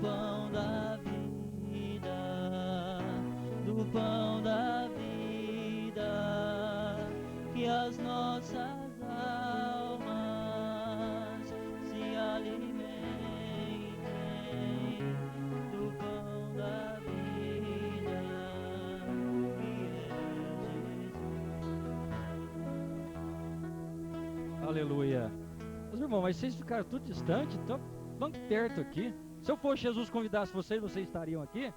pão da vida, do pão da vida, que as nossas almas se alimentem do pão da vida, que é Jesus. Aleluia. Meus irmãos, mas vocês ficaram tudo distante, então vamos perto aqui. Se eu fosse Jesus convidasse vocês, vocês estariam aqui?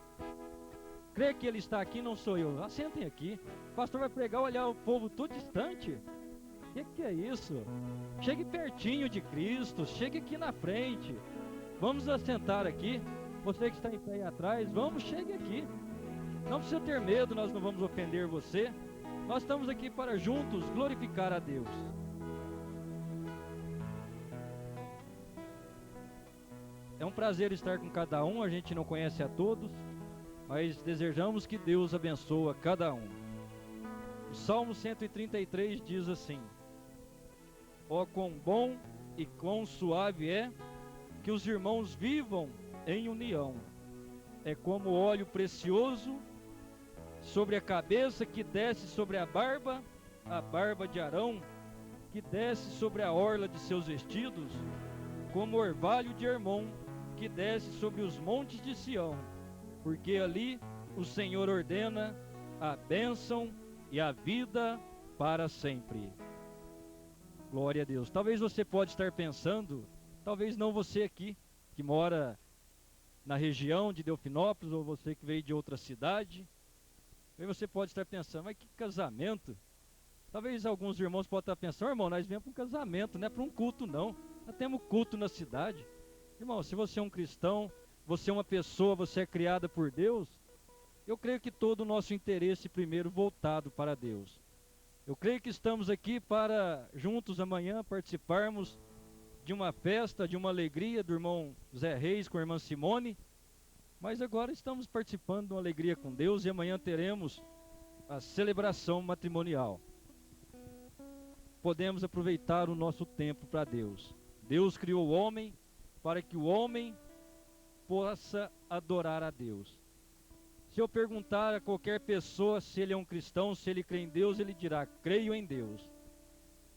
Creio que ele está aqui, não sou eu. Assentem aqui. O pastor vai pregar, olhar o povo tudo distante. O que é isso? Chegue pertinho de Cristo, chegue aqui na frente. Vamos assentar aqui. Você que está em pé aí atrás, vamos, chegue aqui. Não precisa ter medo, nós não vamos ofender você. Nós estamos aqui para juntos glorificar a Deus. É um prazer estar com cada um, a gente não conhece a todos, mas desejamos que Deus abençoe a cada um. O Salmo 133 diz assim: ó, quão bom e quão suave é que os irmãos vivam em união. É como óleo precioso sobre a cabeça que desce sobre a barba de Arão, que desce sobre a orla de seus vestidos, como orvalho de Hermon, que desce sobre os montes de Sião, porque ali o Senhor ordena a bênção e a vida para sempre. Glória a Deus. Talvez você pode estar pensando, talvez não você aqui, que mora na região de Delfinópolis, ou você que veio de outra cidade, aí você pode estar pensando, mas que casamento? Talvez alguns irmãos possam estar pensando, irmão, nós viemos para um casamento, não é para um culto não, nós temos culto na cidade. Irmão, se você é um cristão, você é uma pessoa, você é criada por Deus, eu creio que todo o nosso interesse primeiro voltado para Deus. Eu creio que estamos aqui para juntos amanhã participarmos de uma festa, de uma alegria do irmão Zé Reis com a irmã Simone, mas agora estamos participando de uma alegria com Deus e amanhã teremos a celebração matrimonial. Podemos aproveitar o nosso tempo para Deus. Deus criou o homem para que o homem possa adorar a Deus. Se eu perguntar a qualquer pessoa se ele é um cristão, se ele crê em Deus, ele dirá, creio em Deus.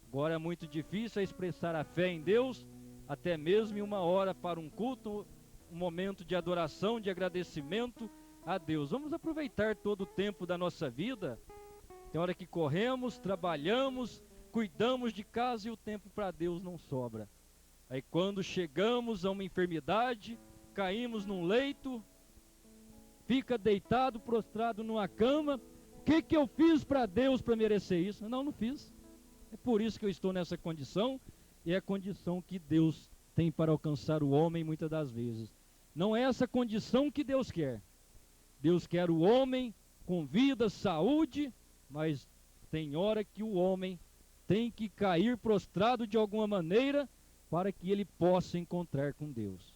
Agora é muito difícil expressar a fé em Deus, até mesmo em uma hora para um culto, um momento de adoração, de agradecimento a Deus. Vamos aproveitar todo o tempo da nossa vida. Tem hora que corremos, trabalhamos, cuidamos de casa e o tempo para Deus não sobra. Aí quando chegamos a uma enfermidade, caímos num leito, fica deitado, prostrado numa cama. O que eu fiz para Deus para merecer isso? Não fiz. É por isso que eu estou nessa condição, e é a condição que Deus tem para alcançar o homem muitas das vezes. Não é essa condição que Deus quer. Deus quer o homem com vida, saúde, mas tem hora que o homem tem que cair prostrado de alguma maneira para que ele possa encontrar com Deus.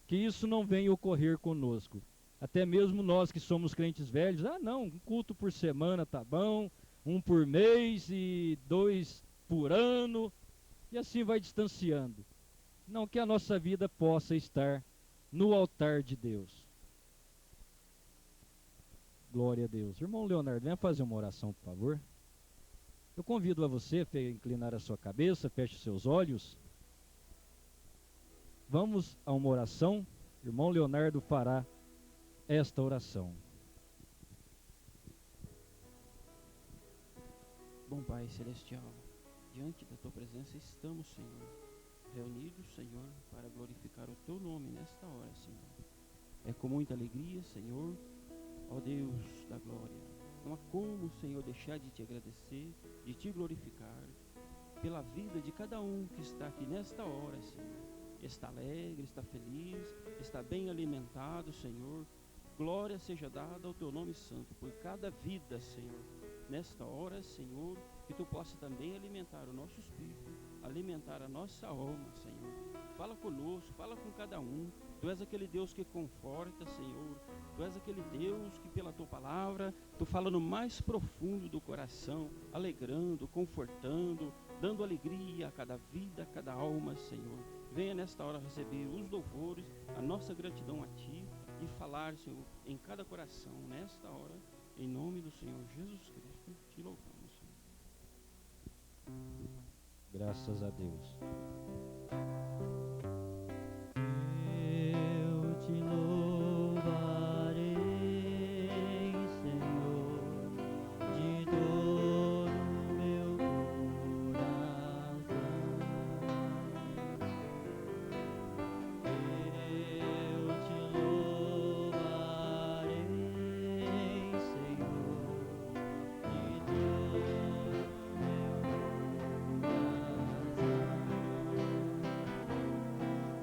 Que isso não venha ocorrer conosco. Até mesmo nós que somos crentes velhos, um culto por semana tá bom, um por mês e 2 por ano, e assim vai distanciando. Não, que a nossa vida possa estar no altar de Deus. Glória a Deus. Irmão Leonardo, venha fazer uma oração, por favor. Eu convido a você a inclinar a sua cabeça, feche os seus olhos. Vamos a uma oração. Irmão Leonardo fará esta oração. Bom Pai Celestial, diante da Tua presença estamos, Senhor, reunidos, Senhor, para glorificar o Teu nome nesta hora, Senhor. É com muita alegria, Senhor, ó Deus da glória. Não há como, Senhor, deixar de Te agradecer, de Te glorificar, pela vida de cada um que está aqui nesta hora, Senhor. Está alegre, está feliz, está bem alimentado, Senhor. Glória seja dada ao Teu nome santo por cada vida, Senhor. Nesta hora, Senhor, que Tu possa também alimentar o nosso espírito, alimentar a nossa alma, Senhor. Fala conosco, fala com cada um. Tu és aquele Deus que conforta, Senhor. Tu és aquele Deus que pela Tua palavra, Tu fala no mais profundo do coração, alegrando, confortando, dando alegria a cada vida, a cada alma, Senhor. venha nesta hora receber os louvores, a nossa gratidão a Ti e falar, Senhor, em cada coração, nesta hora, em nome do Senhor Jesus Cristo, te louvamos, Senhor. Graças a Deus. Eu te louvarei, Senhor, de todo o meu coração. Eu te louvarei, Senhor, de todo o meu coração.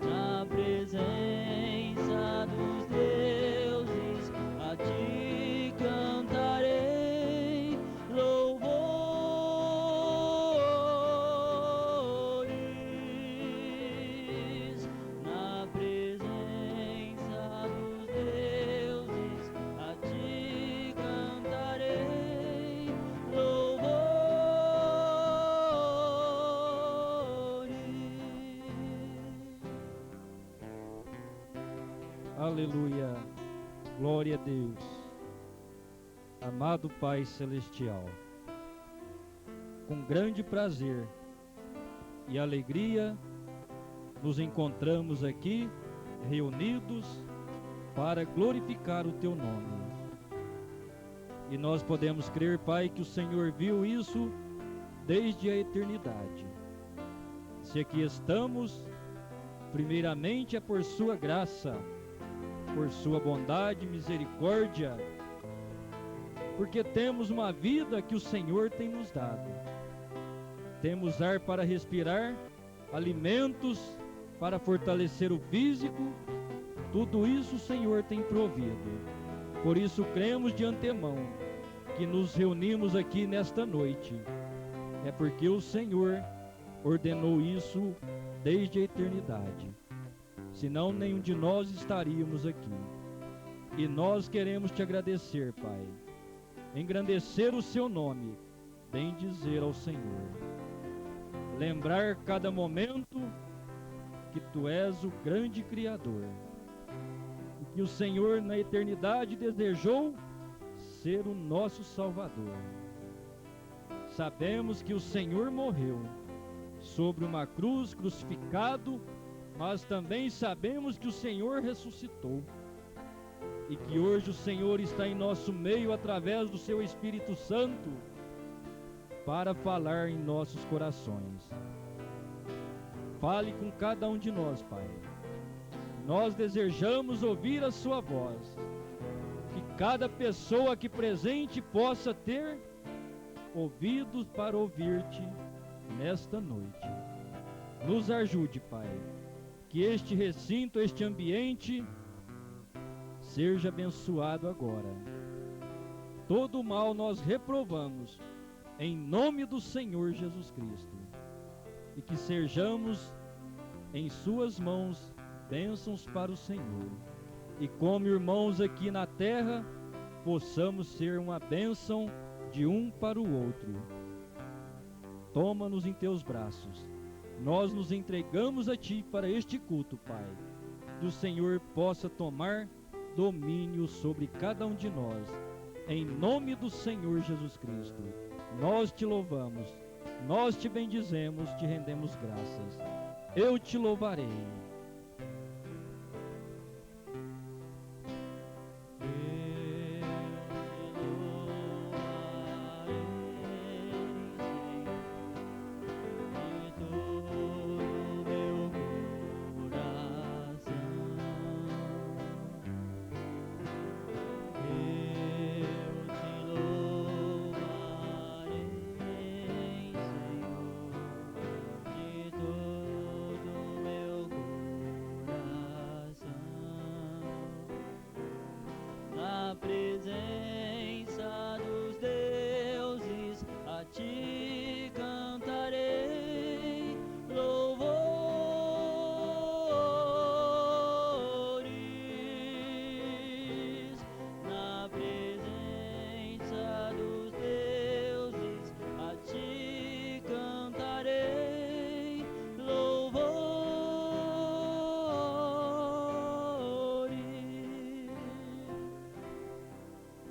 Na presença dos deuses, a ti cantarei louvores. Na presença dos deuses, a ti cantarei louvores. Aleluia. Glória a Deus. Amado Pai Celestial, com grande prazer e alegria nos encontramos aqui reunidos para glorificar o Teu nome. E nós podemos crer, Pai, que o Senhor viu isso desde a eternidade. Se aqui estamos, primeiramente é por Sua graça, por Sua bondade e misericórdia, porque temos uma vida que o Senhor tem nos dado. Temos ar para respirar, alimentos para fortalecer o físico, tudo isso o Senhor tem provido. Por isso cremos de antemão que nos reunimos aqui nesta noite. É porque o Senhor ordenou isso desde a eternidade. Senão nenhum de nós estaríamos aqui. E nós queremos te agradecer, Pai. Engrandecer o seu nome, bendizer ao Senhor. Lembrar cada momento que tu és o grande Criador. E que o Senhor na eternidade desejou ser o nosso Salvador. Sabemos que o Senhor morreu sobre uma cruz crucificado, mas também sabemos que o Senhor ressuscitou e que hoje o Senhor está em nosso meio através do seu Espírito Santo para falar em nossos corações. Fale com cada um de nós, Pai. Nós desejamos ouvir a sua voz, que cada pessoa aqui presente possa ter ouvidos para ouvir-te nesta noite. Nos ajude, Pai, que este recinto, este ambiente seja abençoado agora. Todo o mal nós reprovamos em nome do Senhor Jesus Cristo, e que sejamos em suas mãos bênçãos para o Senhor, e como irmãos aqui na terra possamos ser uma bênção de um para o outro. Toma-nos em teus braços. Nós nos entregamos a ti para este culto, Pai. Que o Senhor possa tomar domínio sobre cada um de nós. Em nome do Senhor Jesus Cristo, nós te louvamos, nós te bendizemos, te rendemos graças. Eu te louvarei.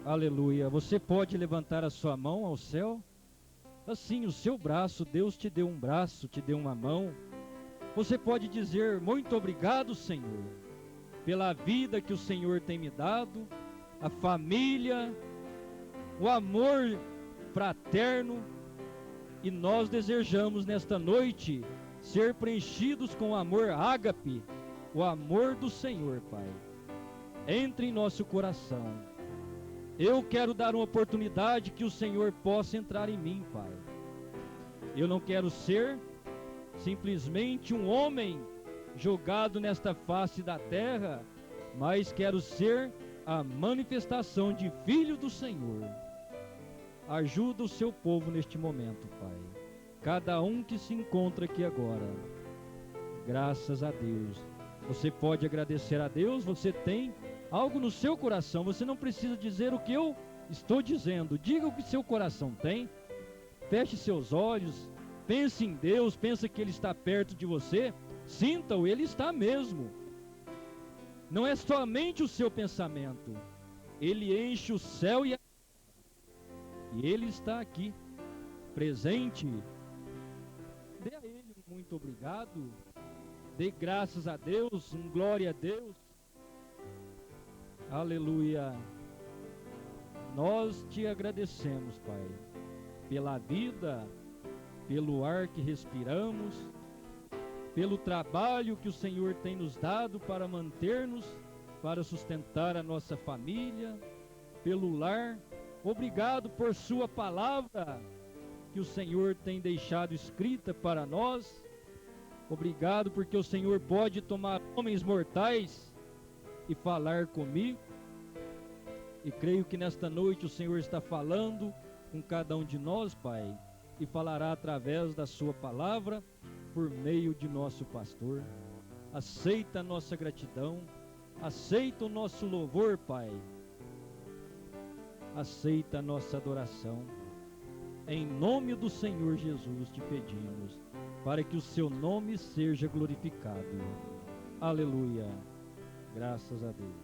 Aleluia. Você pode levantar a sua mão ao céu? Assim, o seu braço, Deus te deu um braço, te deu uma mão. Você pode dizer: muito obrigado, Senhor, pela vida que o Senhor tem me dado, a família, o amor fraterno. E nós desejamos nesta noite ser preenchidos com o amor ágape, o amor do Senhor, Pai. Entre em nosso coração. Eu quero dar uma oportunidade que o Senhor possa entrar em mim, Pai. Eu não quero ser simplesmente um homem jogado nesta face da terra, mas quero ser a manifestação de filho do Senhor. Ajuda o seu povo neste momento, Pai. Cada um que se encontra aqui agora. Graças a Deus. Você pode agradecer a Deus, você tem algo no seu coração. Você não precisa dizer o que eu estou dizendo. Diga o que seu coração tem. Feche seus olhos. Pense em Deus, pense que Ele está perto de você. Sinta-o, Ele está mesmo. Não é somente o seu pensamento. Ele enche o céu e a... E Ele está aqui, presente. Dê a Ele um muito obrigado. Dê graças a Deus, um glória a Deus. Aleluia. Nós te agradecemos, Pai, pela vida, pelo ar que respiramos, pelo trabalho que o Senhor tem nos dado para manter-nos, para sustentar a nossa família, pelo lar. Obrigado por sua palavra que o Senhor tem deixado escrita para nós. Obrigado porque o Senhor pode tomar homens mortais e falar comigo. E creio que nesta noite o Senhor está falando com cada um de nós, Pai, e falará através da sua palavra por meio de nosso pastor. Aceita a nossa gratidão, aceita o nosso louvor, Pai. Aceita a nossa adoração. Em nome do Senhor Jesus te pedimos, para que o seu nome seja glorificado. Aleluia. Graças a Deus.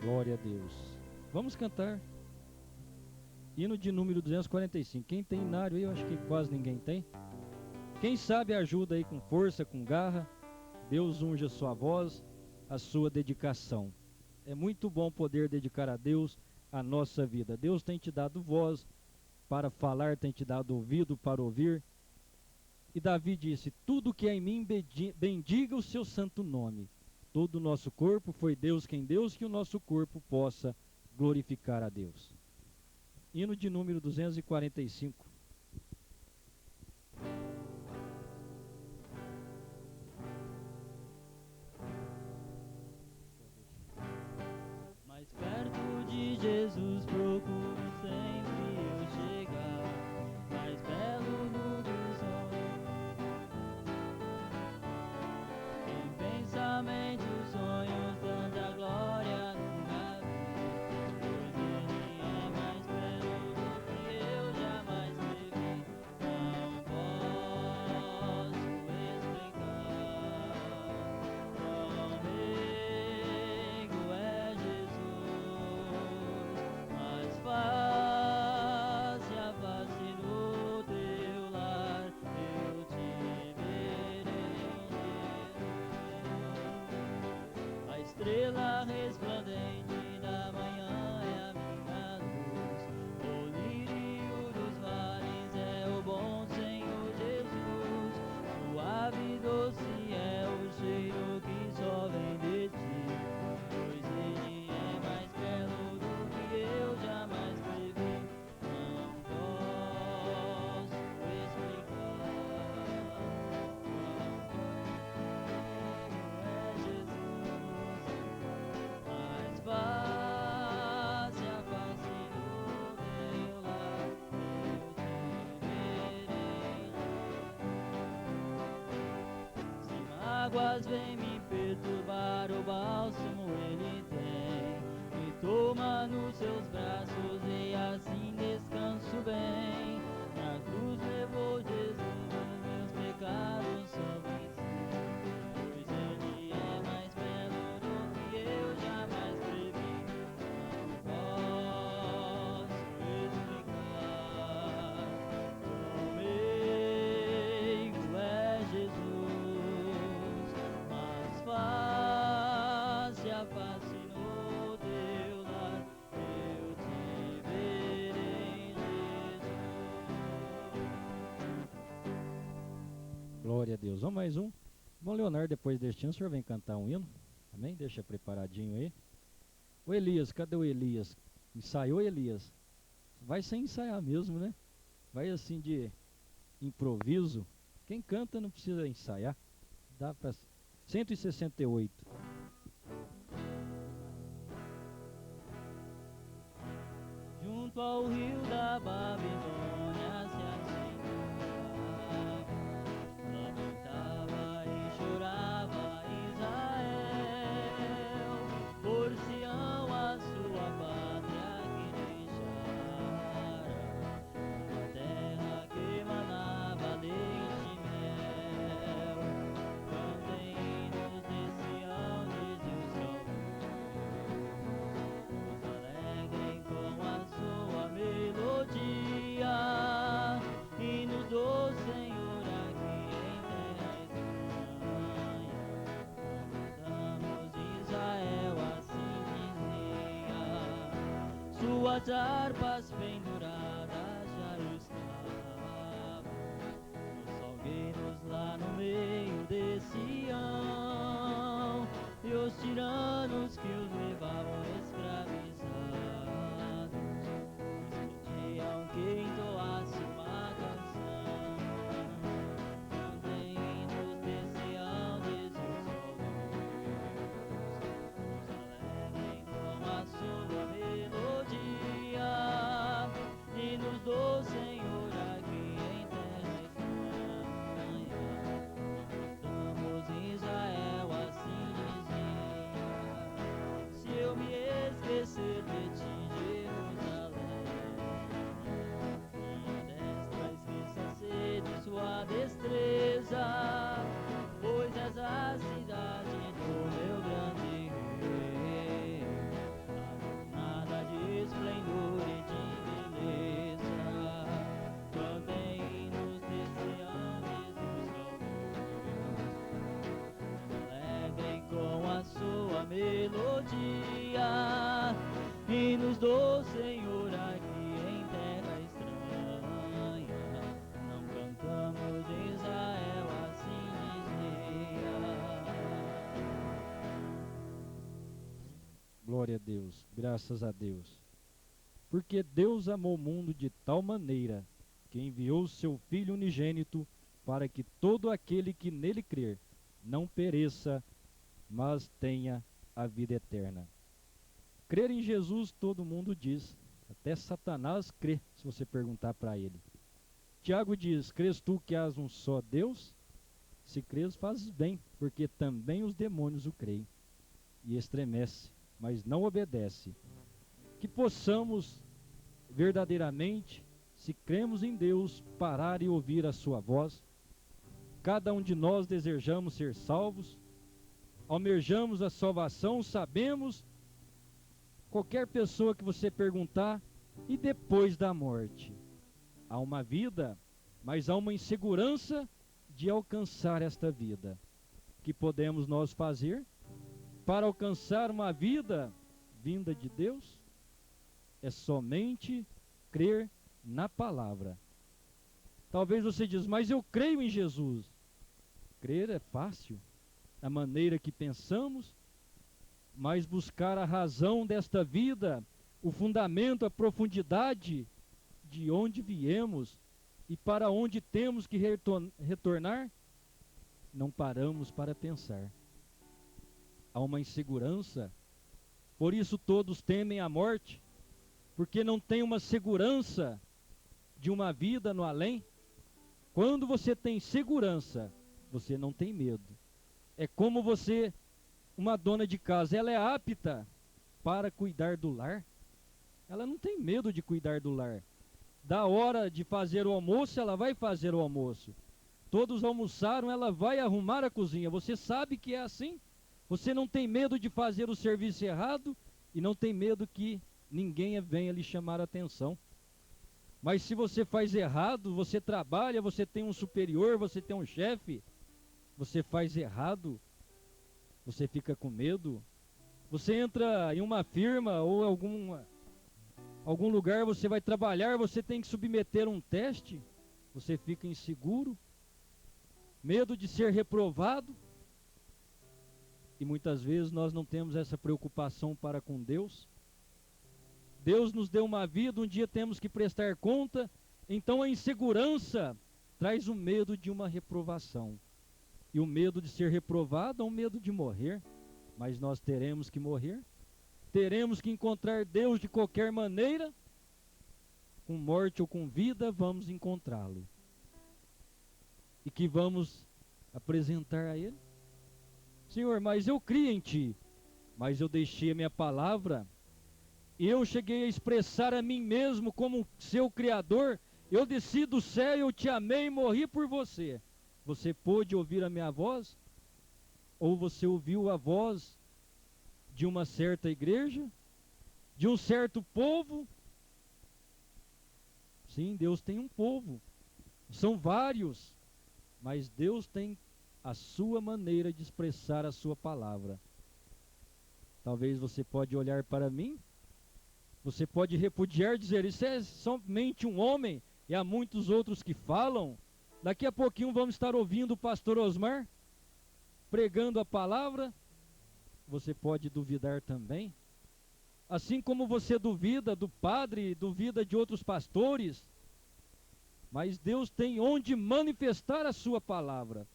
Glória a Deus. Vamos cantar hino de número 245. Quem tem inário aí? Eu acho que quase ninguém tem. Quem sabe ajuda aí com força, com garra. Deus unge a sua voz, a sua dedicação. É muito bom poder dedicar a Deus a nossa vida. Deus tem te dado voz para falar, tem te dado ouvido para ouvir. E Davi disse: tudo que é em mim bendiga o seu santo nome. Todo o nosso corpo foi Deus quem deu, que o nosso corpo possa glorificar a Deus. Hino de número 245. Mais perto de Jesus procuro sempre eu chegar, mais belo do que o sonho. Em pensamentos, sonhos, tanta glória nunca vi, pois Ele é mais belo do que eu jamais previ. Não posso explicar quão meigo é Jesus, mas face a face no teu lar eu te verei, Jesus. A estrela resplandente da manhã é a minha luz, o lírio dos vales é o bom Senhor Jesus. Suave e doce é o cheiro que só vem de ti, pois Ele é mais belo do que eu jamais previ. Não mágoas vêm me perturbar, o bálsamo ele tem. Me toma nos seus braços e assim descanso bem. Na cruz levou Jesus meus pecados sobre si, pois ele é mais belo do que eu jamais previ. Não posso explicar quão meigo é Jesus, mas face a face no teu lar eu te verei, Jesus. Glória a Deus. Vamos mais um. Bom, Leonardo, depois deste ano, o senhor vem cantar um hino? Amém? Deixa preparadinho aí. O Elias, cadê o Elias? Ensaiou, Elias? Vai sem ensaiar mesmo, né? Vai assim de improviso. Quem canta não precisa ensaiar. Dá para 168. Junto ao rio da Babilônia se acendeu, lamentava e chorava Israel, por Sião a sua pátria que deixara, uma terra que manava leite e mel. Cantem hinos de Sião, diz os calvos, alegrem com a sua melodia, hinos do Senhor aqui em terra estranha. Cantamos Israel, assim dizia, suas harpas penduradas já estavam, os salgueiros lá no meio de Sião, e os tiranos que os levavam escravizados discutiam que entoasse uma canção. Cantem hinos de Sião, diz os caldeus, alegrem com a sua melodia, hinos do Senhor aqui em terra estranha. Cantamos Israel, assim dizia, se eu me esquecer de ti, Jerusalém, minha destra esqueça-se de sua destreza, pois és a cidade do meu grande rei, adornada de esplendor e de beleza. Cantem hinos de Sião, diz os caldeus, alegrem com a sua melodia, hinos do Senhor aqui em terra estranha. Não cantamos Israel, assim dizia. Glória a Deus, graças a Deus. Porque Deus amou o mundo de tal maneira que enviou o seu Filho unigênito para que todo aquele que nele crer não pereça, mas tenha a vida eterna. Crer em Jesus todo mundo diz, até Satanás crê, se você perguntar para ele. Tiago diz, crês tu que hás um só Deus? Se crês, fazes bem, porque também os demônios o creem. E estremece, mas não obedece. Que possamos verdadeiramente, se cremos em Deus, parar e ouvir a sua voz. Cada um de nós desejamos ser salvos, almejamos a salvação, sabemos, qualquer pessoa que você perguntar, e depois da morte? Há uma vida, mas há uma insegurança de alcançar esta vida. O que podemos nós fazer para alcançar uma vida vinda de Deus? É somente crer na palavra. Talvez você diz, mas eu creio em Jesus. Crer é fácil, da maneira que pensamos, mas buscar a razão desta vida, o fundamento, a profundidade de onde viemos e para onde temos que retornar, não paramos para pensar. Há uma insegurança, por isso todos temem a morte, porque não tem uma segurança de uma vida no além. Quando você tem segurança, você não tem medo. É como você, uma dona de casa, ela é apta para cuidar do lar. Ela não tem medo de cuidar do lar. Da hora de fazer o almoço, ela vai fazer o almoço. Todos almoçaram, ela vai arrumar a cozinha. Você sabe que é assim? Você não tem medo de fazer o serviço errado e não tem medo que ninguém venha lhe chamar a atenção. Mas se você faz errado, você trabalha, você tem um superior, você tem um chefe, você faz errado, você fica com medo. Você entra em uma firma ou algum lugar, você vai trabalhar, você tem que submeter um teste, você fica inseguro, medo de ser reprovado. E muitas vezes nós não temos essa preocupação para com Deus. Deus nos deu uma vida, um dia temos que prestar conta, então a insegurança traz o medo de uma reprovação. E o medo de ser reprovado é o medo de morrer, mas nós teremos que morrer. Teremos que encontrar Deus de qualquer maneira, com morte ou com vida, vamos encontrá-lo. E que vamos apresentar a Ele. Senhor, mas eu criei em Ti, mas eu deixei a minha palavra, e eu cheguei a expressar a mim mesmo como seu Criador, eu desci do céu, eu te amei e morri por você. Você pôde ouvir a minha voz? Ou você ouviu a voz de uma certa igreja? De um certo povo? Sim, Deus tem um povo. São vários. Mas Deus tem a sua maneira de expressar a sua palavra. Talvez você pode olhar para mim, você pode repudiar, dizer, isso é somente um homem, e há muitos outros que falam. Daqui a pouquinho vamos estar ouvindo o pastor Osmar pregando a palavra. Você pode duvidar também. Assim como você duvida do padre, duvida de outros pastores. Mas Deus tem onde manifestar a sua palavra.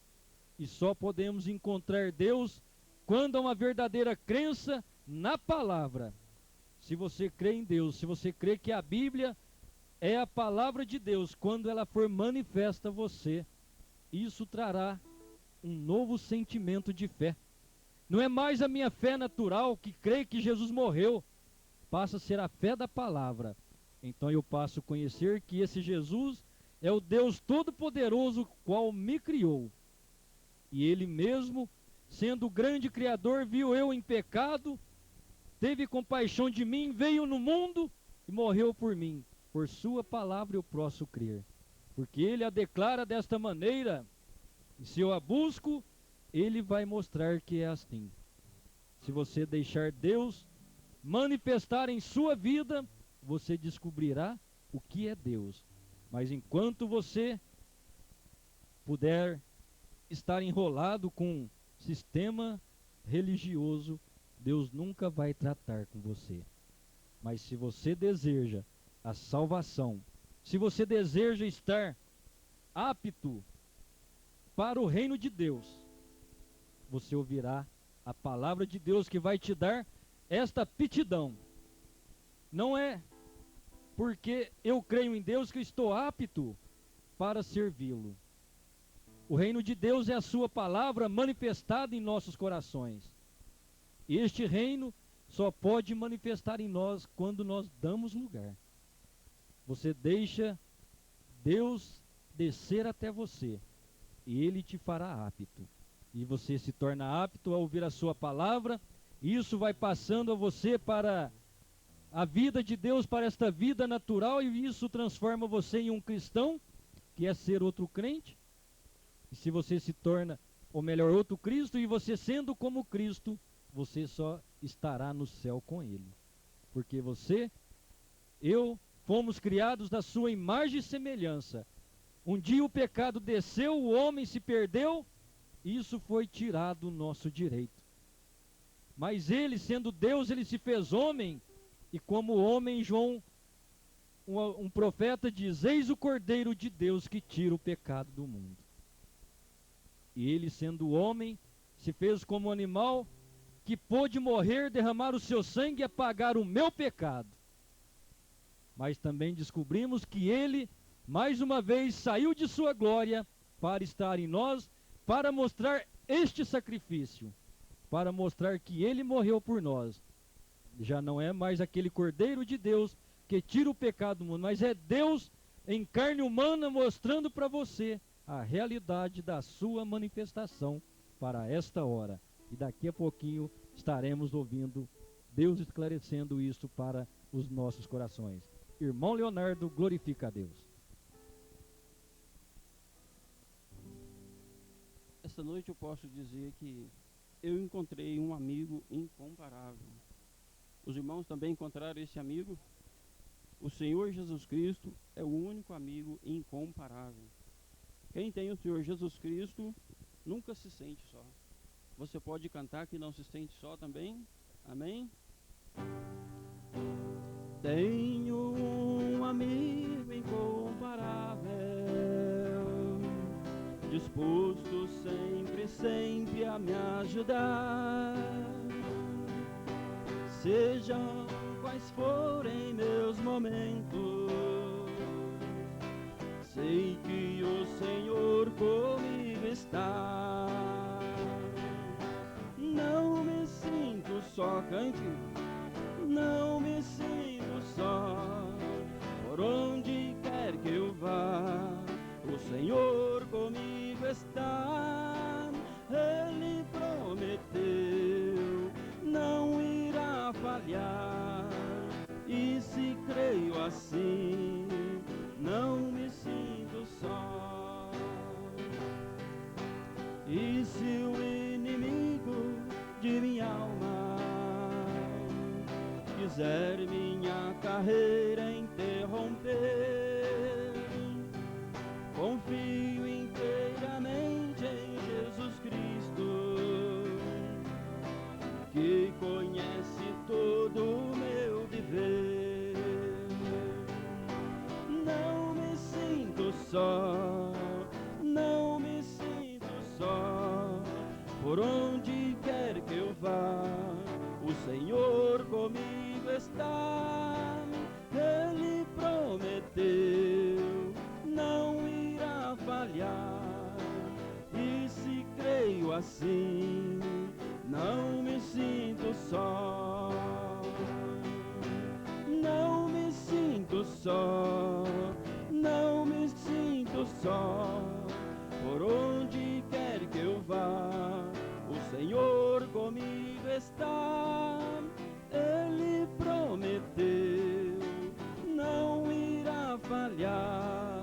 E só podemos encontrar Deus quando há uma verdadeira crença na palavra. Se você crê em Deus, se você crê que a Bíblia é a palavra de Deus, quando ela for manifesta a você, isso trará um novo sentimento de fé. Não é mais a minha fé natural que crê que Jesus morreu, passa a ser a fé da palavra. Então eu passo a conhecer que esse Jesus é o Deus Todo-Poderoso, qual me criou. E Ele mesmo, sendo o grande Criador, viu eu em pecado, teve compaixão de mim, veio no mundo e morreu por mim. Por sua palavra eu posso crer, porque Ele a declara desta maneira, e se eu a busco, Ele vai mostrar que é assim. Se você deixar Deus manifestar em sua vida, você descobrirá o que é Deus. Mas enquanto você puder estar enrolado com um sistema religioso, Deus nunca vai tratar com você. Mas se você deseja a salvação, se você deseja estar apto para o reino de Deus, você ouvirá a palavra de Deus que vai te dar esta aptidão. Não é porque eu creio em Deus que eu estou apto para servi-lo. O reino de Deus é a sua palavra manifestada em nossos corações. E este reino só pode manifestar em nós quando nós damos lugar. Você deixa Deus descer até você, e Ele te fará apto. E você se torna apto a ouvir a sua palavra, e isso vai passando a você para a vida de Deus, para esta vida natural, e isso transforma você em um cristão, que é ser outro crente. E se você se torna, ou melhor, outro Cristo, e você sendo como Cristo, você só estará no céu com Ele. Porque eu, fomos criados da sua imagem e semelhança. Um dia o pecado desceu, o homem se perdeu, isso foi tirado o nosso direito. Mas Ele, sendo Deus, Ele se fez homem, e como homem, João, um profeta diz, eis o Cordeiro de Deus que tira o pecado do mundo. E Ele, sendo homem, se fez como animal, que pôde morrer, derramar o seu sangue e apagar o meu pecado. Mas também descobrimos que Ele, mais uma vez, saiu de sua glória para estar em nós, para mostrar este sacrifício para mostrar que ele morreu por nós. Já não é mais aquele Cordeiro de Deus que tira o pecado do mundo, mas é Deus em carne humana mostrando para você a realidade da sua manifestação para esta hora. E daqui a pouquinho estaremos ouvindo Deus esclarecendo isso para os nossos corações. Irmão Leonardo, glorifica a Deus. Esta noite eu posso dizer que eu encontrei um amigo incomparável. Os irmãos também encontraram esse amigo? O Senhor Jesus Cristo é o único amigo incomparável. Quem tem o Senhor Jesus Cristo nunca se sente só. Você pode cantar que não se sente só também? Amém? Tenho um amigo incomparável, disposto sempre a me ajudar. Sejam quais forem meus momentos, sei que o Senhor comigo está. Não me sinto só, cante. Não me sinto só, por onde quer que eu vá, o Senhor comigo está. Ele prometeu, não irá falhar, e se creio assim, não me sinto só. E se o inimigo de minha alma quiser minha carreira interromper, confio inteiramente em Jesus Cristo, que conhece todo o meu viver. Não me sinto só, não me sinto só, por onde quer que eu vá, o Senhor comigo está. Ele prometeu, não irá falhar, e se creio assim, não me sinto só. Não me sinto só, não me sinto só, por onde quer que eu vá, o Senhor comigo está. Ele prometeu, não irá falhar,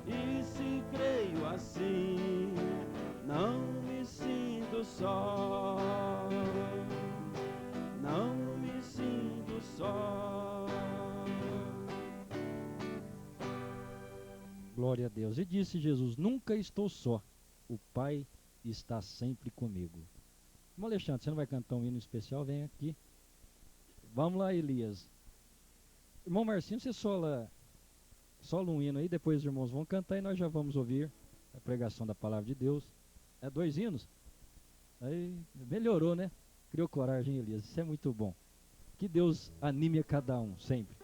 e se creio assim, não me sinto só. Não me sinto só. Glória a Deus. E disse Jesus: nunca estou só, o Pai está sempre comigo. Irmão Alexandre, você não vai cantar um hino especial? Vem aqui. Vamos lá, Elias. Irmão Marcinho, você sola um hino aí, depois os irmãos vão cantar e nós já vamos ouvir a pregação da palavra de Deus. É 2 hinos? Aí melhorou, né? Criou coragem, Elias. Isso é muito bom. Que Deus anime a cada um, sempre.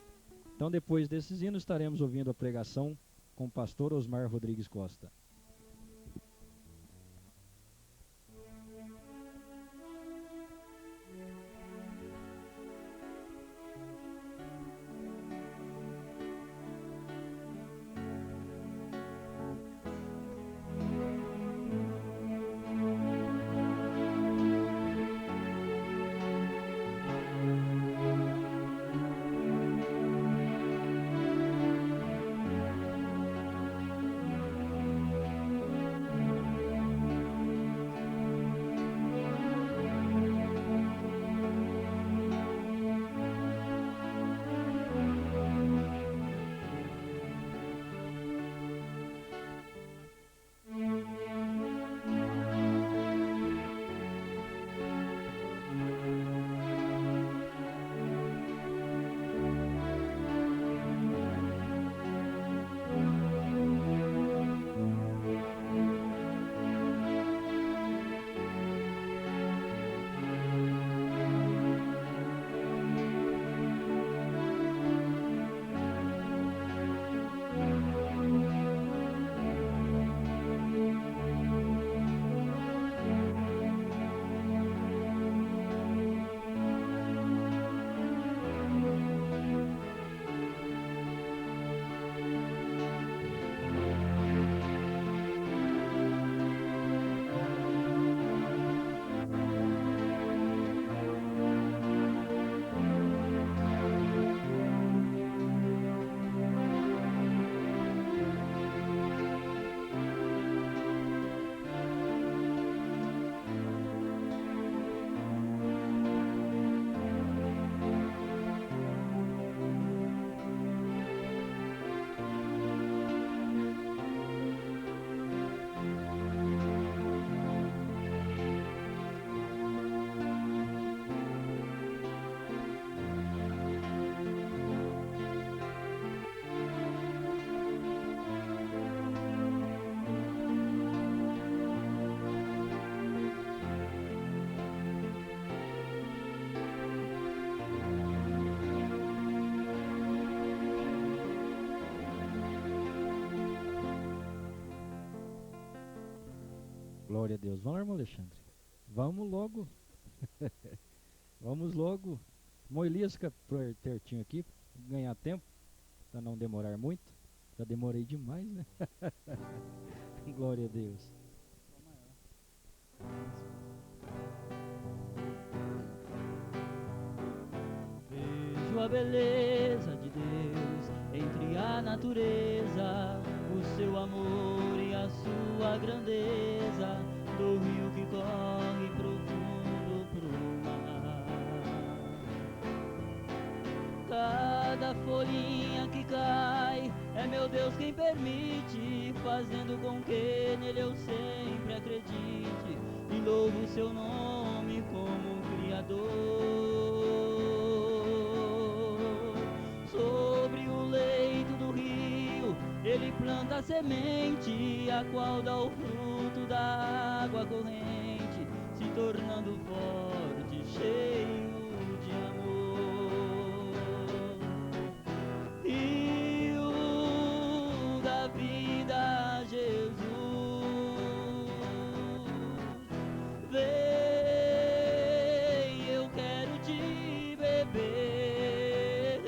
Então, depois desses hinos, estaremos ouvindo a pregação com o pastor Osmar Rodrigues Costa. Glória a Deus. Vamos, irmão Alexandre. Vamos logo. Vamos logo. Irmão Elias, fica pertinho aqui, ganhar tempo, para não demorar muito. Já demorei demais, né? Glória a Deus. Vejo a beleza de Deus entre a natureza, o seu amor e a sua grandeza, do rio que corre profundo pro mar. Cada folhinha que cai é meu Deus quem permite, fazendo com que nele eu sempre acredite e louvo seu nome como Criador. Sobre o leito do rio ele planta a semente, a qual dá o fruto da água corrente, se tornando forte, cheio de amor. Rio da vida, Jesus, vem, eu quero te beber,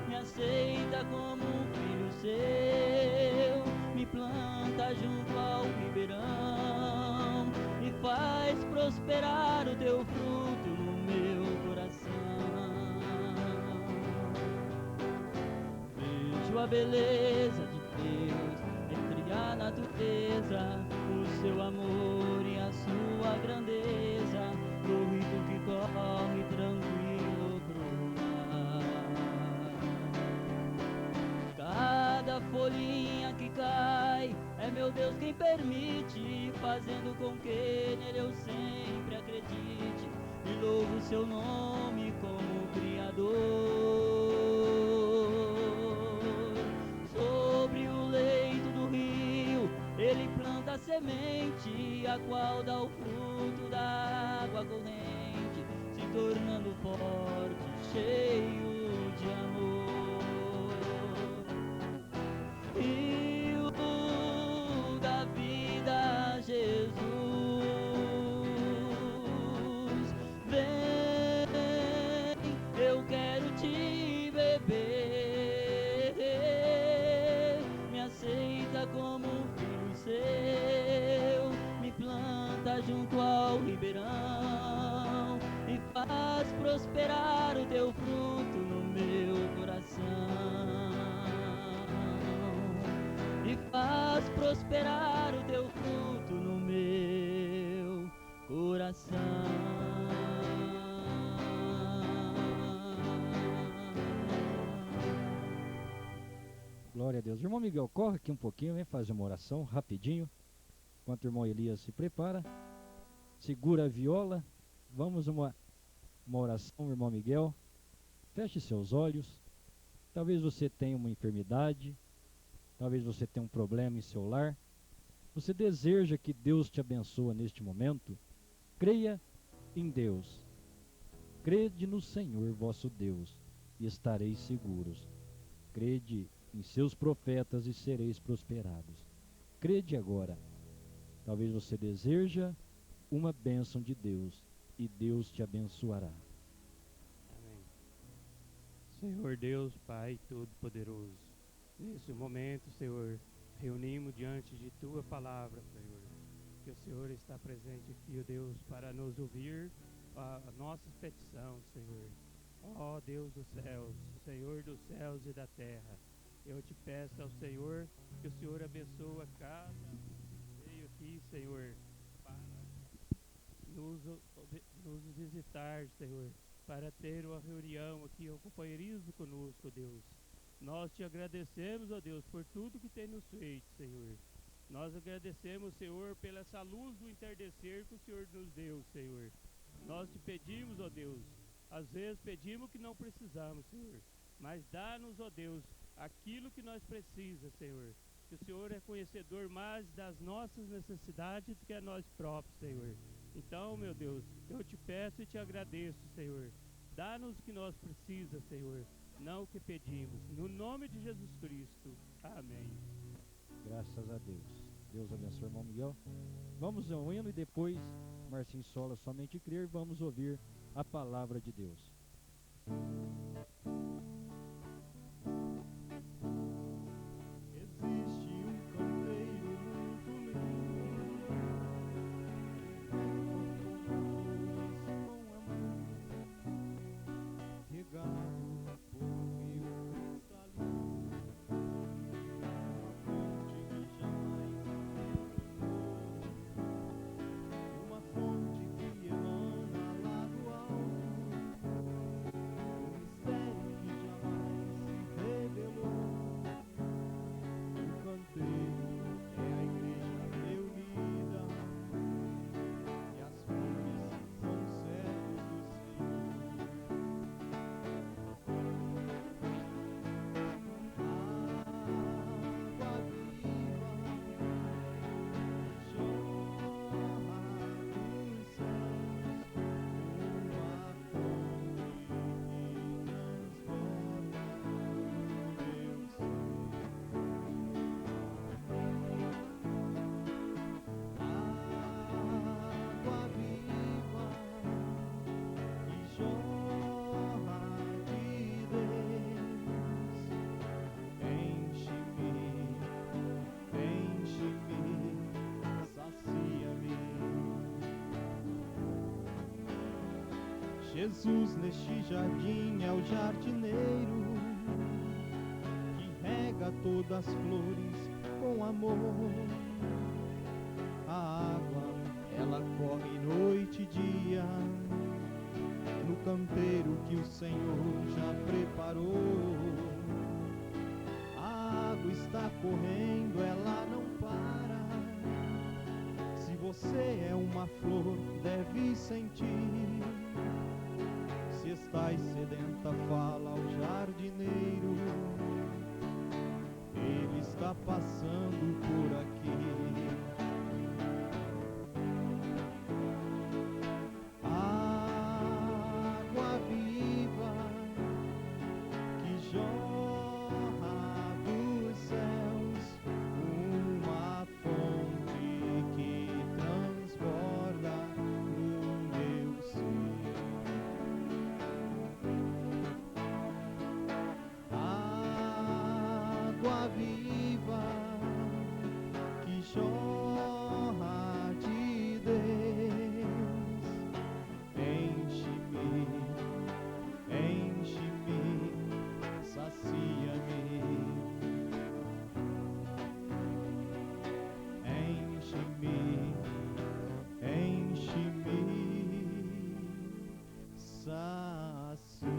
me aceita como um filho seu, me planta junto ao ribeirão e faz prosperar o teu fruto no meu coração. Vejo a beleza de Deus entre a natureza, o seu amor e a sua grandeza, do rio que corre tranquilo pro mar. Cada folhinha que cai é meu Deus quem permite, fazendo com que nele eu sempre acredite e louvo seu nome como Criador. Sobre o leito do rio ele planta a semente, a qual dá o fruto da água corrente, se tornando forte, cheio de amor. Rio da vida, Jesus, vem, eu quero te beber, me aceita como um filho seu, me planta junto ao ribeirão e faz prosperar o teu fruto no meu coração. E faz prosperar o teu fruto no meu coração. Glória a Deus. Irmão Miguel, corre aqui um pouquinho, vem fazer uma oração rapidinho, enquanto o irmão Elias se prepara. Segura a viola. Vamos uma oração, irmão Miguel. Feche seus olhos. Talvez você tenha uma enfermidade, talvez você tenha um problema em seu lar. Você deseja que Deus te abençoe neste momento? Creia em Deus. Crede no Senhor vosso Deus e estareis seguros. Crede em seus profetas e sereis prosperados. Crede agora. Talvez você deseja uma bênção de Deus e Deus te abençoará. Amém. Senhor Deus, Pai Todo-Poderoso, nesse momento, Senhor, reunimos diante de Tua palavra, Senhor, que o Senhor está presente aqui, ó Deus, para nos ouvir a nossa petição, Senhor. Ó Deus dos céus, Senhor dos céus e da terra, eu te peço ao Senhor que o Senhor abençoe cada um que veio aqui, Senhor, para nos visitar, Senhor, para ter uma reunião aqui, um companheirismo conosco, Deus. Nós te agradecemos, ó Deus, por tudo que tem nos feito, Senhor. Nós agradecemos, Senhor, pela essa luz do entardecer que o Senhor nos deu, Senhor. Nós te pedimos, ó Deus, às vezes pedimos que não precisamos, Senhor, mas dá-nos, ó Deus, aquilo que nós precisamos, Senhor. Que o Senhor é conhecedor mais das nossas necessidades do que a nós próprios, Senhor. Então, meu Deus, eu te peço e te agradeço, Senhor. Dá-nos o que nós precisamos, Senhor, não o que pedimos. No nome de Jesus Cristo. Amém. Graças a Deus. Deus abençoe, irmão Miguel. Vamos ao hino e depois, Marcinho Sola, Somente Crer, vamos ouvir a palavra de Deus. Existe um canteiro muito lindo, com amor, regado por um rio cristalino, uma fonte que jamais terminou, uma fonte que emana lá do alto, um mistério que jamais se revelou. O canteiro é a igreja reunida e as flores são os servos do Senhor. Água viva jorra dos céus, uma fonte que transborda o meu ser. Água viva que jorra de Deus, enche-me, enche-me, sacia-me. Jesus neste jardim é o jardineiro que rega todas as flores com amor. A água, ela corre noite e dia no canteiro que o Senhor já preparou. A água está correndo, ela não para. Se você é uma flor, deve sentir. Se estás sedenta, fala ao jardineiro. Ele está passando por aqui. Água viva que jorra dos céus, uma fonte que transborda o meu ser. Água viva que jorra de Deus, enche-me, enche-me, sacia-me, enche-me, enche-me, sacia-me.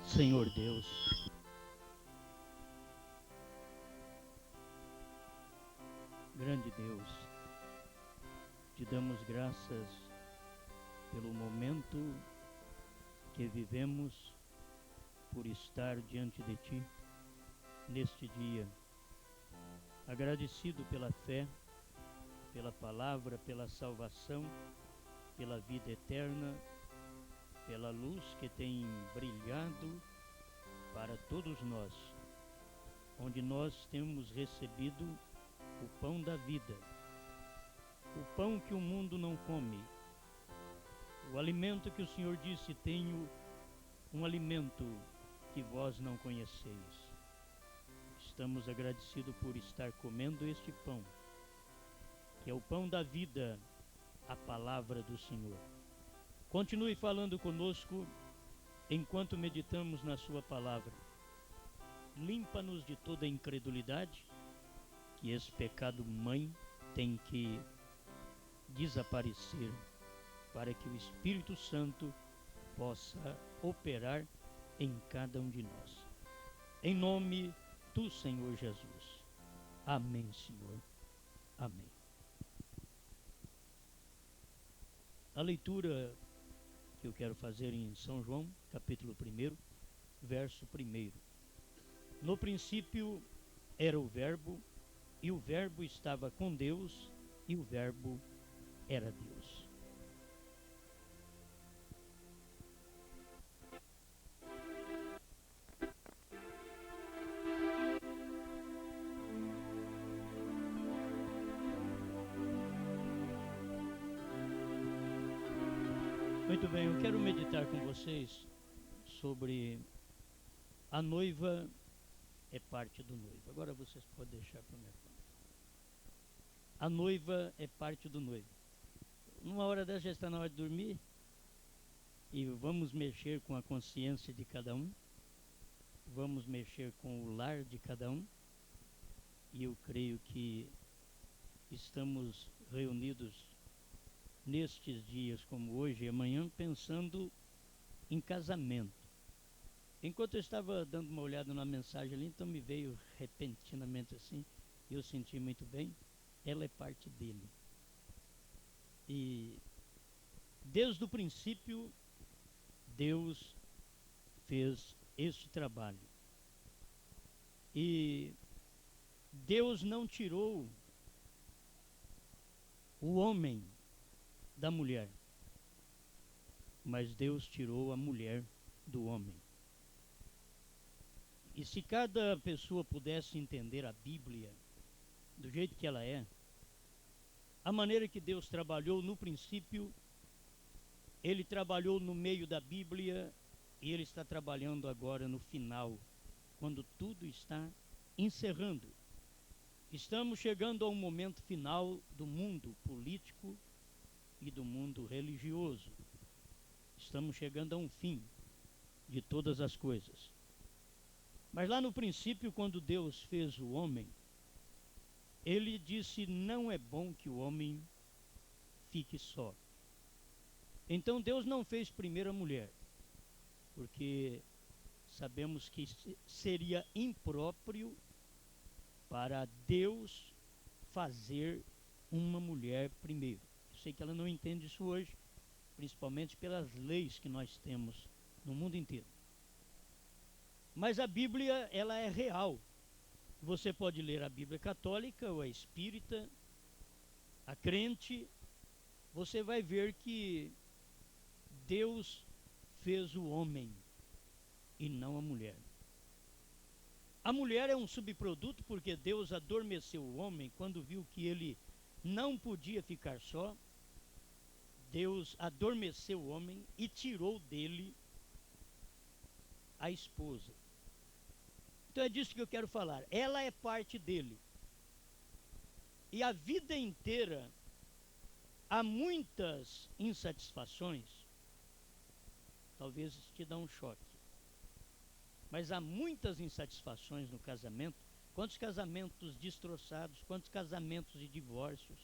Senhor Deus, grande Deus, te damos graças pelo momento que vivemos, por estar diante de ti neste dia, agradecido pela fé, pela palavra, pela salvação, pela vida eterna, pela luz que tem brilhado para todos nós, onde nós temos recebido o pão da vida, o pão que o mundo não come, o alimento que o Senhor disse: tenho um alimento que vós não conheceis. Estamos agradecidos por estar comendo este pão, que é o pão da vida, a palavra do Senhor. Continue falando conosco enquanto meditamos na sua palavra. Limpa-nos de toda incredulidade, que esse pecado mãe tem que desaparecer para que o Espírito Santo possa operar em cada um de nós. Em nome do Senhor Jesus. Amém, Senhor. Amém. A leitura que eu quero fazer em São João, capítulo 1, verso 1. No princípio era o Verbo, e o Verbo estava com Deus, e o Verbo era Deus. Muito bem, eu quero meditar com vocês sobre a noiva é parte do noivo. Agora vocês podem deixar para minha conta. A noiva é parte do noivo. Numa hora dessa já está na hora de dormir e vamos mexer com a consciência de cada um. Vamos mexer com o lar de cada um. E eu creio que estamos reunidos nestes dias como hoje e amanhã pensando em casamento. Enquanto eu estava dando uma olhada na mensagem ali, então me veio repentinamente assim, e eu senti muito bem, ela é parte dele. E desde o princípio, Deus fez este trabalho. E Deus não tirou o homem da mulher, mas Deus tirou a mulher do homem. E se cada pessoa pudesse entender a Bíblia do jeito que ela é, a maneira que Deus trabalhou no princípio, Ele trabalhou no meio da Bíblia e Ele está trabalhando agora no final, quando tudo está encerrando. Estamos chegando a um momento final do mundo político e do mundo religioso. Estamos chegando a um fim de todas as coisas. Mas lá no princípio, quando Deus fez o homem, Ele disse: não é bom que o homem fique só. Então Deus não fez primeiro a mulher, porque sabemos que seria impróprio para Deus fazer uma mulher primeiro. Eu sei que ela não entende isso hoje, principalmente pelas leis que nós temos no mundo inteiro. Mas a Bíblia, ela é real. Você pode ler a Bíblia católica ou a espírita, a crente, você vai ver que Deus fez o homem e não a mulher. A mulher é um subproduto porque Deus adormeceu o homem quando viu que ele não podia ficar só. Deus adormeceu o homem e tirou dele a esposa. Então é disso que eu quero falar. Ela é parte dele. E a vida inteira há muitas insatisfações. Talvez te dê um choque. Mas há muitas insatisfações no casamento. Quantos casamentos destroçados, quantos casamentos de divórcios,